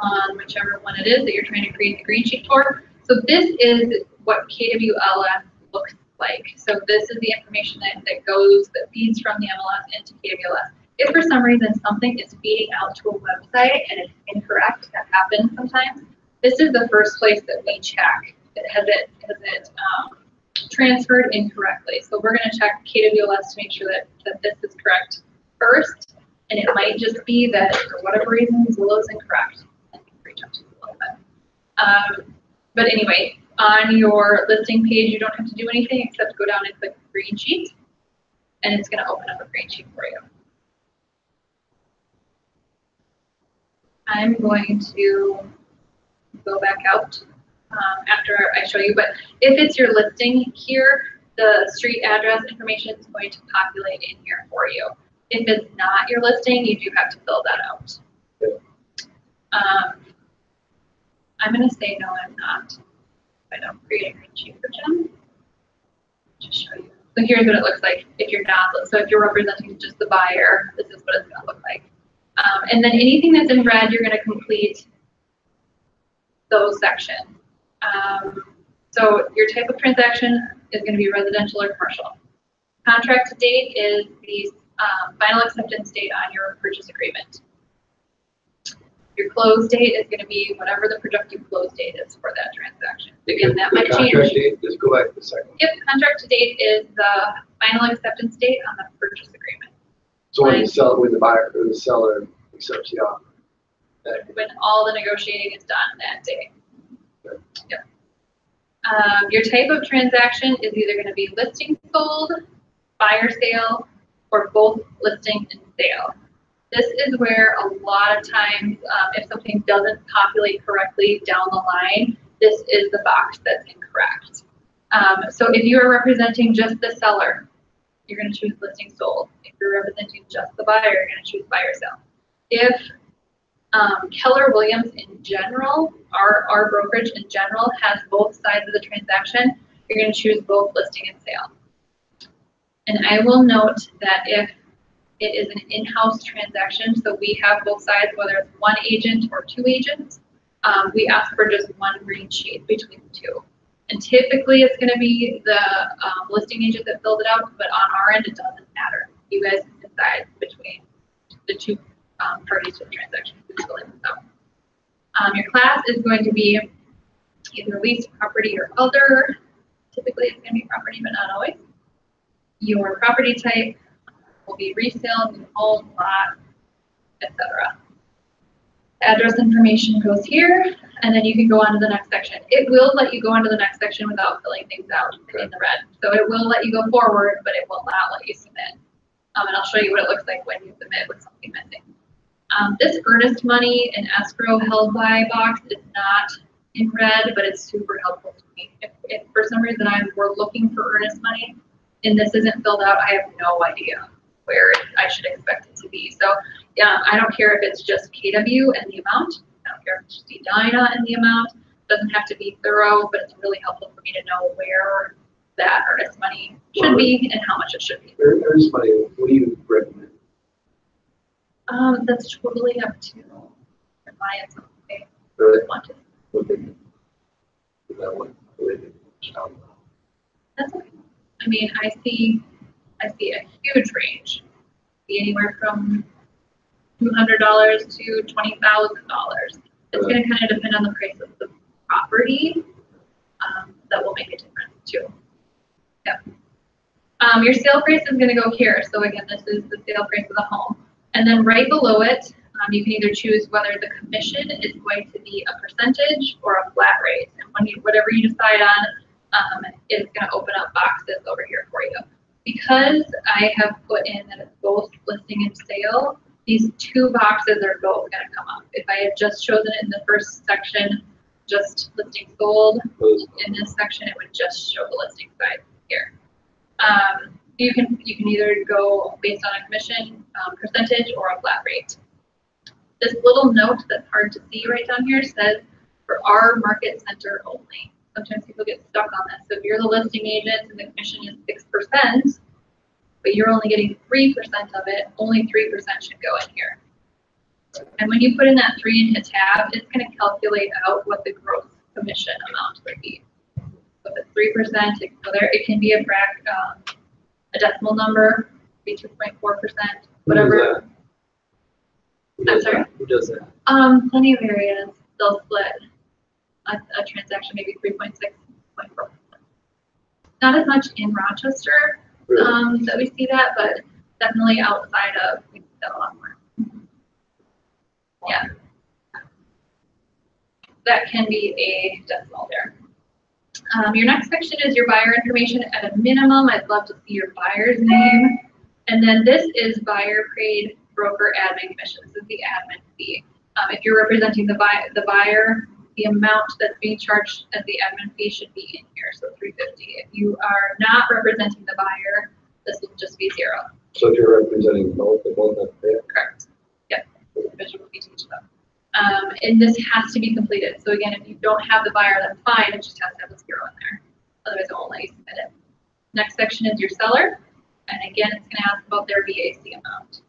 on whichever one it is that you're trying to create the green sheet for. So this is what KWLS looks like. So this is the information that feeds from the MLS into KWLS. If for some reason something is feeding out to a website and it's incorrect, that happens sometimes, this is the first place that we check. Has it transferred incorrectly? So we're going to check KWLS to make sure that this is correct first, and it might just be that for whatever reason Zillow is incorrect. I can reach out to Zillow. But anyway, on your listing page, you don't have to do anything except go down and click green sheet, and it's going to open up a green sheet for you. I'm going to go back out after I show you, but if it's your listing here, the street address information is going to populate in here for you. If it's not your listing, you do have to fill that out. I'm going to say no, I'm not. I don't create a green sheet for Jim. Just show you. So here's what it looks like if you're not. So if you're representing just the buyer, this is what it's going to look like. And then anything that's in red, you're going to complete those sections. So your type of transaction is going to be residential or commercial. Contract date is the final acceptance date on your purchase agreement. Your close date is going to be whatever the projected close date is for that transaction. Again, that might change. Contract date, just go back to the second. Yep, contract date is the final acceptance date on the purchase agreement. So when the buyer or the seller accepts the offer. When all the negotiating is done that day. Okay. Yep. Your type of transaction is either going to be listing sold, buyer sale, or both listing and sale. This is where a lot of times, if something doesn't populate correctly down the line, this is the box that's incorrect. So if you are representing just the seller, you're going to choose listing sold. If you're representing just the buyer, you're going to choose buyer sale. If Keller Williams in general, our brokerage in general, has both sides of the transaction, you're going to choose both listing and sale. And I will note that if it is an in-house transaction, so we have both sides, whether it's one agent or 2 agents, we ask for just one green sheet between the 2. And typically it's going to be the listing agent that fills it out, but on our end it doesn't matter. You guys can decide between the 2 parties to the transaction who's filling this out. Your class is going to be either leased property or other. Typically it's going to be property, but not always. Your property type will be resale, new home, lot, etc. Address information goes here, and then you can go on to the next section. It will let you go on to the next section without filling things out in the red. So it will let you go forward, but it will not let you submit. And I'll show you what it looks like when you submit with something missing. This earnest money and escrow held by box is not in red, but it's super helpful to me. If for some reason we're looking for earnest money and this isn't filled out, I have no idea where I should expect it to be. So yeah, I don't care if it's just KW and the amount. I don't care if it's just Edina and the amount. It doesn't have to be thorough, but it's really helpful for me to know where that earnest money should be and how much it should be. Earnest money, what do you recommend? That's totally up to your clients. Okay. Really? want to. What they, is that what they do? That's okay. I mean, I see a huge range, be anywhere from $200 to $20,000. It's going to kind of depend on the price of the property. That will make a difference too. Yep. Your sale price is going to go here. So again, this is the sale price of the home. And then right below it, you can either choose whether the commission is going to be a percentage or a flat rate. And whatever you decide on, it's going to open up boxes over here for you. Because I have put in that it's both listing and sale, these two boxes are both going to come up. If I had just chosen it in the first section, just listing sold, in this section, it would just show the listing side here. You can either go based on a commission percentage or a flat rate. This little note that's hard to see right down here says for our market center only. Sometimes people get stuck on this. So if you're the listing agent and the commission is 6%, but you're only getting 3% of it, only 3% should go in here. And when you put in that 3 and hit tab, it's going to calculate out what the gross commission amount would be. So if it's 3%, it can go there. It can be a decimal number, be 2.4%, whatever. I'm sorry? Who does that? Plenty of areas, they'll split a transaction, maybe 3.6, 0.4%. Not as much in Rochester that we see that, but definitely outside of, we see that a lot more. Yeah. That can be a decimal there. Your next section is your buyer information. At a minimum, I'd love to see your buyer's name. And then this is buyer paid broker admin commission. This is the admin fee. If you're representing the buyer, the amount that's being charged as the admin fee should be in here, so $350. If you are not representing the buyer, this will just be 0. So if you're representing both, they both have to pay? Correct. Yep. Division will be to each of them. And this has to be completed. So again, if you don't have the buyer, that's fine. It just has to have a 0 in there. Otherwise, it won't let you submit it. Next section is your seller. And again, it's going to ask about their VAC amount.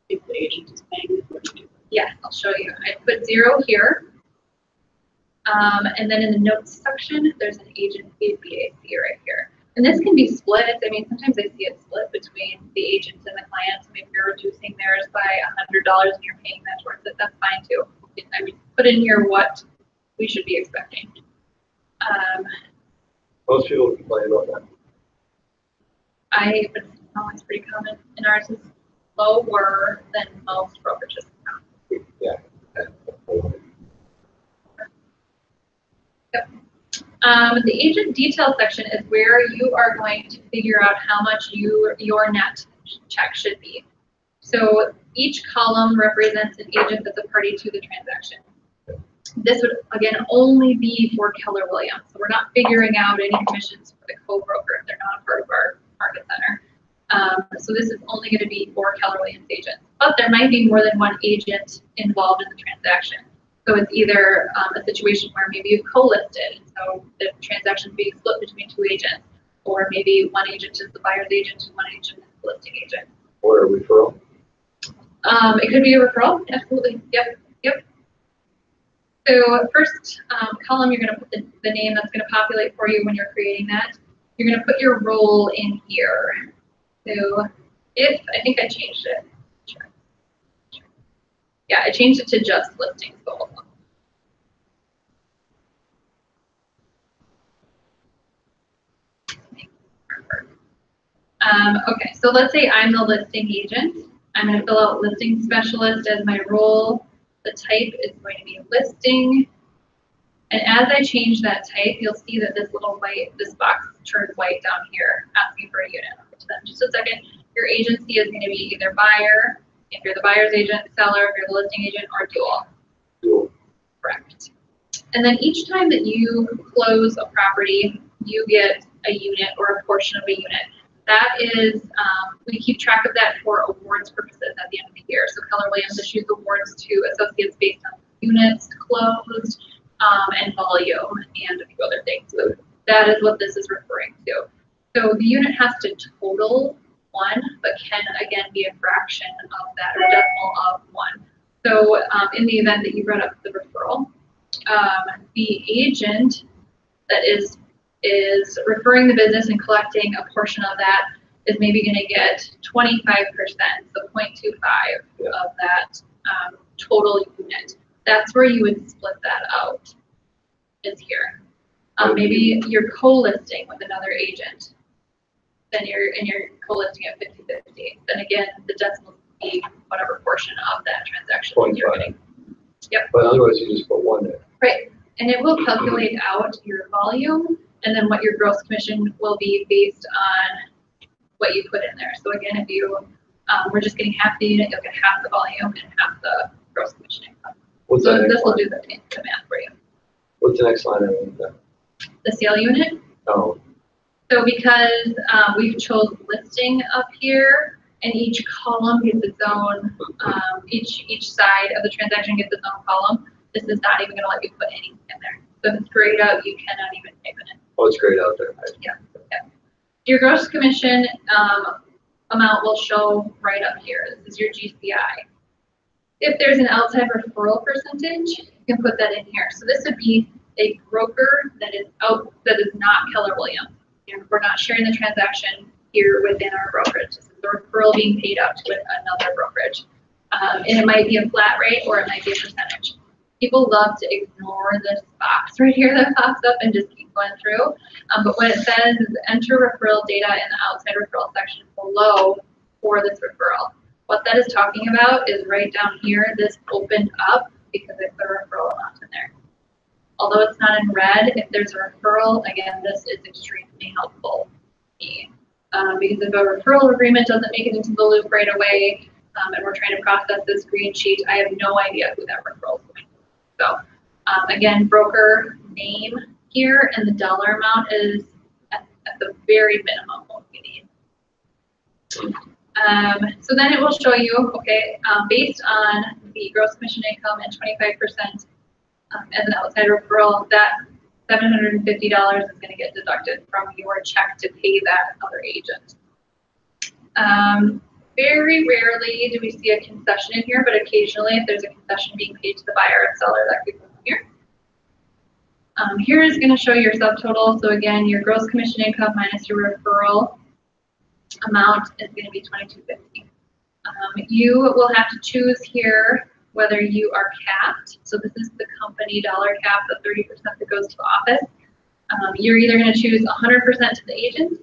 If the agent is paying, what do you do? Yes, I'll show you. I put 0 here. And then in the notes section, there's an agent fee VAC right here. And this can be split. I mean, sometimes I see it split between the agent and the client. So maybe you're reducing theirs by $100 and you're paying that towards it. That's fine too. I mean, put in here what we should be expecting. Most people complain about that. But it's always pretty common. And ours is lower than most brokerages. Yeah. Yep. The agent detail section is where you are going to figure out how much your net check should be. So each column represents an agent that's a party to the transaction. This would, again, only be for Keller Williams. So we're not figuring out any commissions for the co-broker if they're not a part of our market center. So this is only going to be for Keller Williams agents. But there might be more than one agent involved in the transaction. So it's either a situation where maybe you've co-listed, so the transaction is being split between 2 agents, or maybe one agent is the buyer's agent and one agent is the listing agent. Or a referral? It could be a referral, absolutely. Yep. So first column, you're going to put the name that's going to populate for you when you're creating that. You're going to put your role in here. So I think I changed it. Yeah, I changed it to just listings sold. Okay, so let's say I'm the listing agent. I'm going to fill out listing specialist as my role. The type is going to be listing. And as I change that type, you'll see that this box turned white down here, asking for a unit. So in just a second, your agency is going to be either buyer, if you're the buyer's agent, seller, if you're the listing agent, or dual. Correct. And then each time that you close a property, you get a unit or a portion of a unit. That is, we keep track of that for awards purposes at the end of the year. So Keller Williams issues awards to associates based on units closed and volume and a few other things. So that is what this is referring to. So the unit has to total 1, but can again be a fraction of that or decimal of 1. So in the event that you brought up the referral, The agent that is referring the business and collecting a portion of that is maybe going to get 25%, so 0.25 of that total unit. That's where you would split that out, is here. Maybe you're co-listing with another agent. Then you're co-listing at 50-50. Then again, the decimal would be whatever portion of that transaction that you're getting. Yep. But otherwise, you just put one there. Right. And it will calculate out your volume, and then what your gross commission will be based on what you put in there. So again, if you we're just getting half the unit, you'll get half the volume and half the gross commission income. What's So that this next will line? do the math for you. What's the next line underneath that? The sale unit. Oh, So because we've chose listing up here, and each column gets its own, each side of the transaction gets its own column, this is not even going to let you put anything in there. So if it's grayed out, you cannot even type it in. oh, it's grayed out there. Yeah. Your gross commission amount will show right up here. This is your GCI. If there's an outside referral percentage, you can put that in here. So this would be a broker that is not Keller Williams. We're not sharing the transaction here within our brokerage. This is the referral being paid out to another brokerage. And it might be a flat rate or it might be a percentage. People love to ignore this box right here that pops up and just keep going through. But what it says is enter referral data in the outside referral section below for this referral. What that is talking about is right down here, this opened up because it's a referral amount in there. Although it's not in red, if there's a referral, again, this is extremely helpful to me. Because if a referral agreement doesn't make it into the loop right away, and we're trying to process this green sheet, I have no idea who that referral is going to. So again, broker name here and the dollar amount is at the very minimum what we need. So then it will show you, okay, based on the gross commission income and 25% as an outside referral, that $750 is going to get deducted from your check to pay that other agent. Very rarely do we see a concession in here, but occasionally if there's a concession being paid to the buyer and seller, that could come here. Here is going to show your subtotal. So again, your gross commission income minus your referral amount is going to be $22.50. You will have to choose here whether you are capped. So this is the company dollar cap, the 30% that goes to the office. You're either going to choose 100% to the agent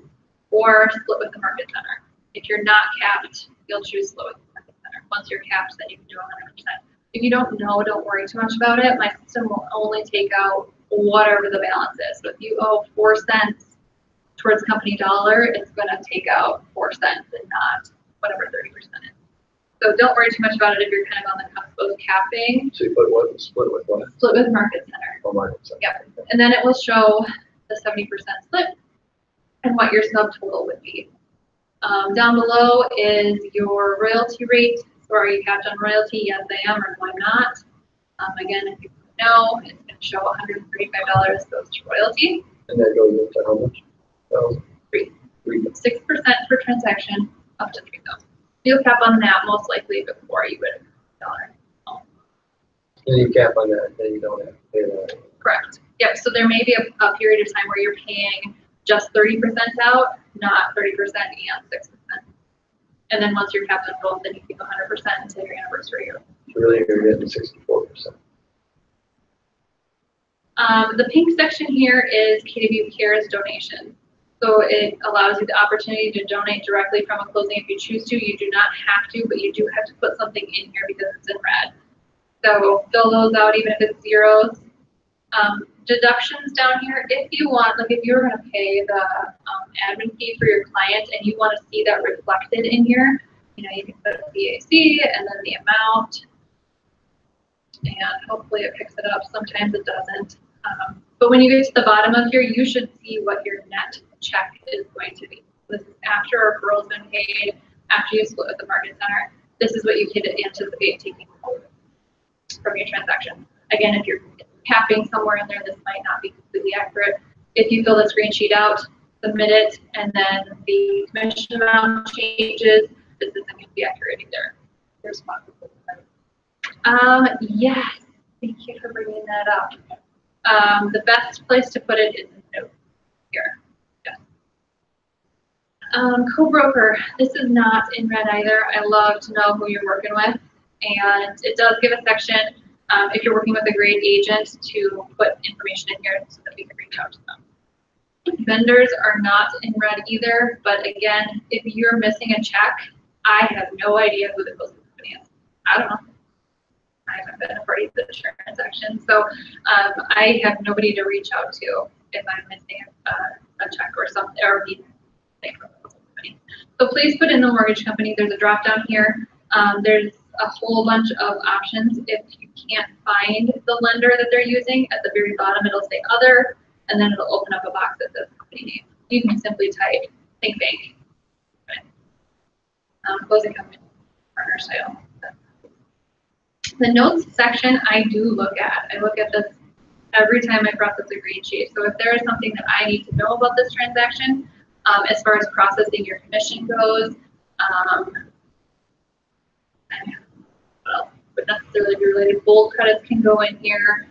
or split with the market center. If you're not capped, you'll choose split with the market center. Once you're capped, then you can do 100%. If you don't know, don't worry too much about it. My system will only take out whatever the balance is. So if you owe 4 cents towards company dollar, it's going to take out 4 cents and not whatever 30% is. So don't worry too much about it if you're kind of on the cusp of capping. so you put what? Split with what? Split with market center. Oh, market center. Yep. And then it will show the 70% split and what your subtotal would be. Down below is your royalty rate. So are you capped on royalty? Yes, I am, or no, I'm not. Again, if you know, it's going to show $135 goes to royalty. And that goes into how much? 6% per transaction, up to $3,000. You'll cap on that most likely before you would dollar. Then you cap on that, then you don't have to pay that. Correct. Yep. So there may be a period of time where you're paying just 30% out, not 30% and 6%. And then once you're capped on both, then you keep 100% until your anniversary year. So really, you're getting 64%. The pink section here is KW Cares donation. So it allows you the opportunity to donate directly from a closing if you choose to. You do not have to, but you do have to put something in here because it's in red. So fill those out even if it's zeros. Deductions down here, if you want, like if you were going to pay the admin fee for your client and you want to see that reflected in here, you know, you can put BAC and then the amount, and hopefully it picks it up. Sometimes it doesn't. But when you get to the bottom of here, you should see what your net check is going to be. This is after a referral's been paid, after you split with the market center. This is what you can anticipate taking home from your transaction. Again, if you're capping somewhere in there, this might not be completely accurate. If you fill this green sheet out, submit it, and then the commission amount changes, this isn't going to be accurate either. There's possible. Yes. Thank you for bringing that up. The best place to put it is in note here. Yeah. Co-broker, this is not in red either. I love to know who you're working with, and it does give a section if you're working with a great agent to put information in here so that we can reach out to them. Vendors are not in red either, but again, if you're missing a check, I have no idea who the closing company is. I don't know. I haven't been a party to the transaction, so I have nobody to reach out to if I'm missing a check or something, or need something from the closing company. So please put in the mortgage company. There's a drop down here. There's a whole bunch of options. If you can't find the lender that they're using, at the very bottom it'll say other, and then it'll open up a box that says company name. You can simply type Think Bank. Closing company, partner title. The notes section I do look at. I look at this every time I process a green sheet. So if there is something that I need to know about this transaction, as far as processing your commission goes, what else would necessarily be related? Bold credits can go in here.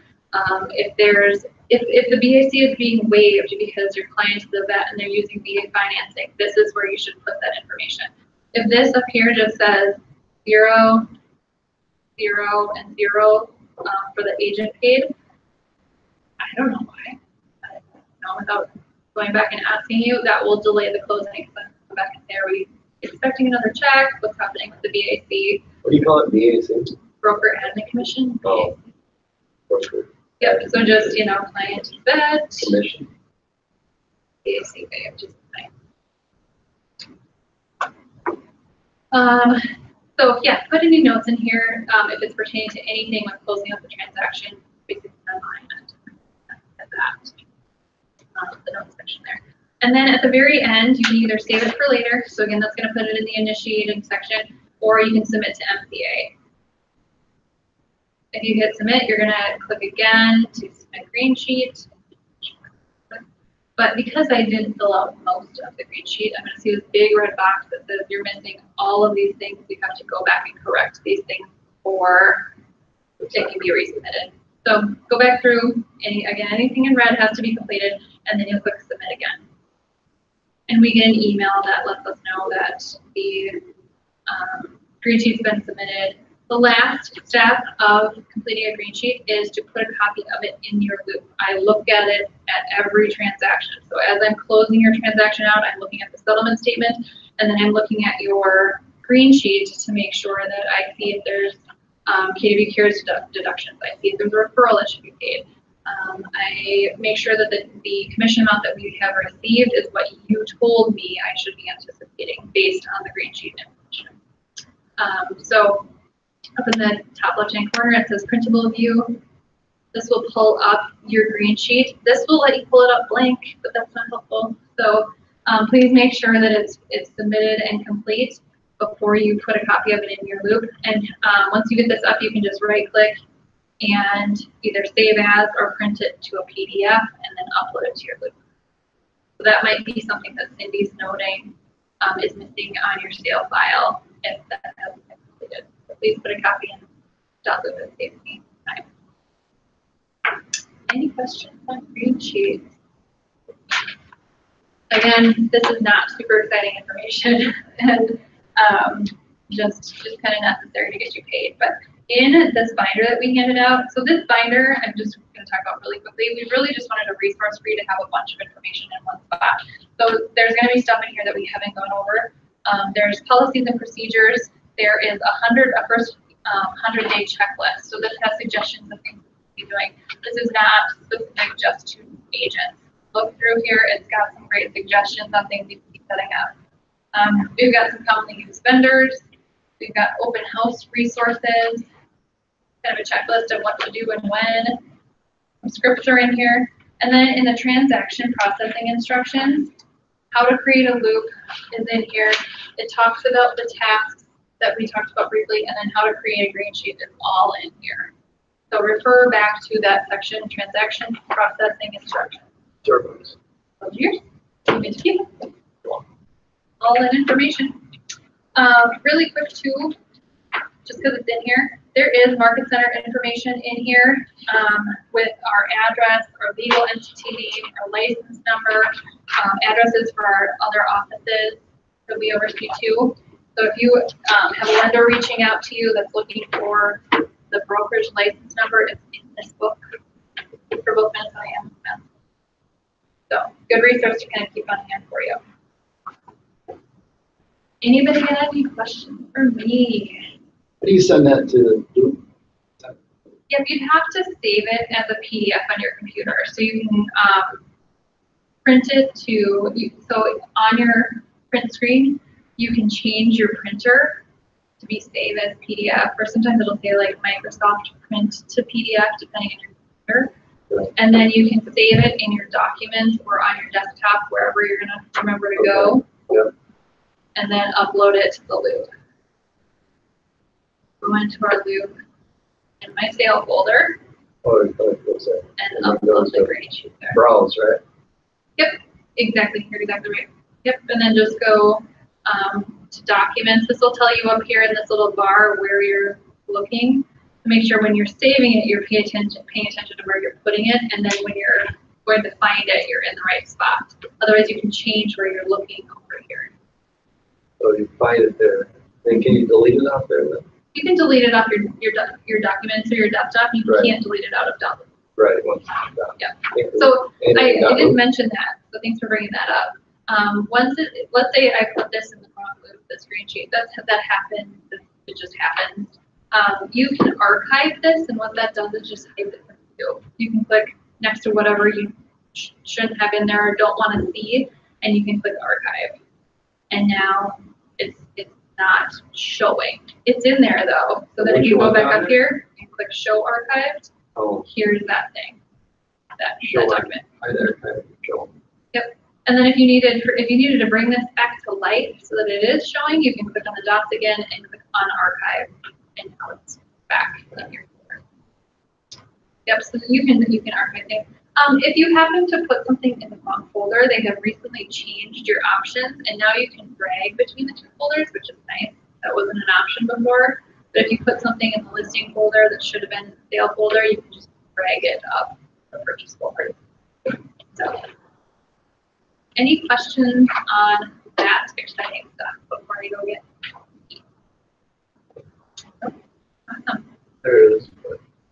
If the BAC is being waived because your client is a vet and they're using VA financing, this is where you should put that information. If this up here just says 0, 0, and 0 for the agent paid, I don't know why. Without going back and asking you, that will delay the closing. So come back in there, we expecting another check. What's happening with the BAC? What do you call it, BAC? Broker admin commission. Oh, broker. Yep. So just client vet. Commission. BAC pay, which is fine. So yeah, put any notes in here if it's pertaining to anything with closing up the transaction. Basically, at that. The notes section there. And then at the very end, you can either save it for later. So again, that's going to put it in the initiating section, or you can submit to MCA. If you hit submit, you're going to click again to submit green sheet. But because I didn't fill out most of the green sheet, I'm going to see this big red box that says you're missing all of these things. You have to go back and correct these things, or it can be resubmitted. So go back through, anything in red has to be completed, and then you'll click submit again. And we get an email that lets us know that the green sheet's been submitted. The last step of completing a green sheet is to put a copy of it in your loop. I look at it at every transaction. So as I'm closing your transaction out, I'm looking at the settlement statement, and then I'm looking at your green sheet to make sure that I see if there's KDB Cares deductions. I see if there's a referral that should be paid. I make sure that the commission amount that we have received is what you told me I should be anticipating based on the green sheet information. So up in the top left-hand corner, it says printable view. This will pull up your green sheet. This will let you pull it up blank, but that's not helpful. So please make sure that it's submitted and complete before you put a copy of it in your loop. And once you get this up, you can just right-click and either save as or print it to a PDF and then upload it to your loop. So that might be something that Cindy's noting is missing on your sale file if that hasn't been completed. So please put a copy in .loop and save me time. Any questions on green sheets? Again, this is not super exciting information and just kind of necessary to get you paid. But in this binder that we handed out, so this binder, I'm just going to talk about really quickly. We really just wanted a resource for you to have a bunch of information in one spot. So there's going to be stuff in here that we haven't gone over. There's policies and procedures. There is a first 100-day checklist. So this has suggestions of things to be doing. This is not specific just to agents. Look through here. It's got some great suggestions on things you can be setting up. We've got some commonly used vendors. We've got open house resources, kind of a checklist of what to do and when, some scripture in here. And then in the transaction processing instructions, how to create a loop is in here. It talks about the tasks that we talked about briefly, and then how to create a green sheet is all in here. So refer back to that section, transaction processing instructions. Turbos. Yours. All that information. Really quick too, just because it's in here, There is market center information in here with our address, our legal entity name, our license number, addresses for our other offices that we oversee too. So if you have a lender reaching out to you that's looking for the brokerage license number, it's in this book for both Minnesota and Wisconsin. So good resource to kind of keep on hand for you. Anybody got any questions for me? How do you send that to the? Yep, you'd have to save it as a PDF on your computer. So you can print it to, so on your print screen, you can change your printer to be saved as PDF, or sometimes it'll say like Microsoft print to PDF, depending on your computer. Right. And then you can save it in your documents or on your desktop, wherever you're gonna remember to go. Yep. And then upload it to the loop. Go into our loop in my sale folder Oh, it goes there. and And it upload goes the to grade sheet there. Browse, right? Yep, exactly. You're exactly right. Yep, and then just go to documents. This will tell you up here in this little bar where you're looking to make sure when you're saving it, you're paying attention to where you're putting it, and then when you're going to find it, you're in the right spot. Otherwise, you can change where you're looking over here. So you find it there. Then can you delete it out there then? You can delete it off your documents or your desktop. You Right. can't delete it out of download. Right. Once it's done. Yeah. So I didn't mention that, so thanks for bringing that up. Let's say I put this in the wrong loop, the screen sheet, that happens, it just happens. You can archive this, and what that does is just hide it from you. You can click next to whatever you shouldn't have in there or don't want to see, and you can click archive. And now it's not showing. It's in there though, so that if you go back up here and click show archived, Oh, here's that thing, that Show document. hi there. Kind of show. Yep. And then if you needed to bring this back to life so that it is showing, you can click on the dots again and click on archive, and now it's back in your folder. Yep. So you can archive things. If you happen to put something in the wrong folder, they have recently changed your options, and now you can drag between the two folders, which is nice. That wasn't an option before. But if you put something in the listing folder that should have been in the sale folder, you can just drag it up the purchase folder. So, any questions on that exciting stuff before I go get? Awesome. There it is.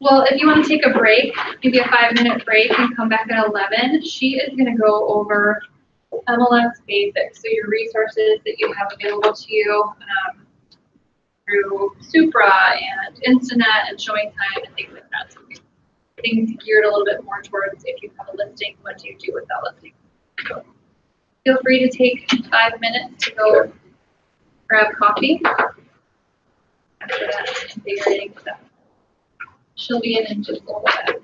Well, if you want to take a break, maybe a 5-minute break and come back at 11, she is going to go over MLS basics, so your resources that you have available to you through Supra and Instanet and Showing Time and things like that. So things geared a little bit more towards if you have a listing, what do you do with that listing? So feel free to take 5 minutes to go grab coffee. After that, invigorating stuff. She'll be in just a little bit.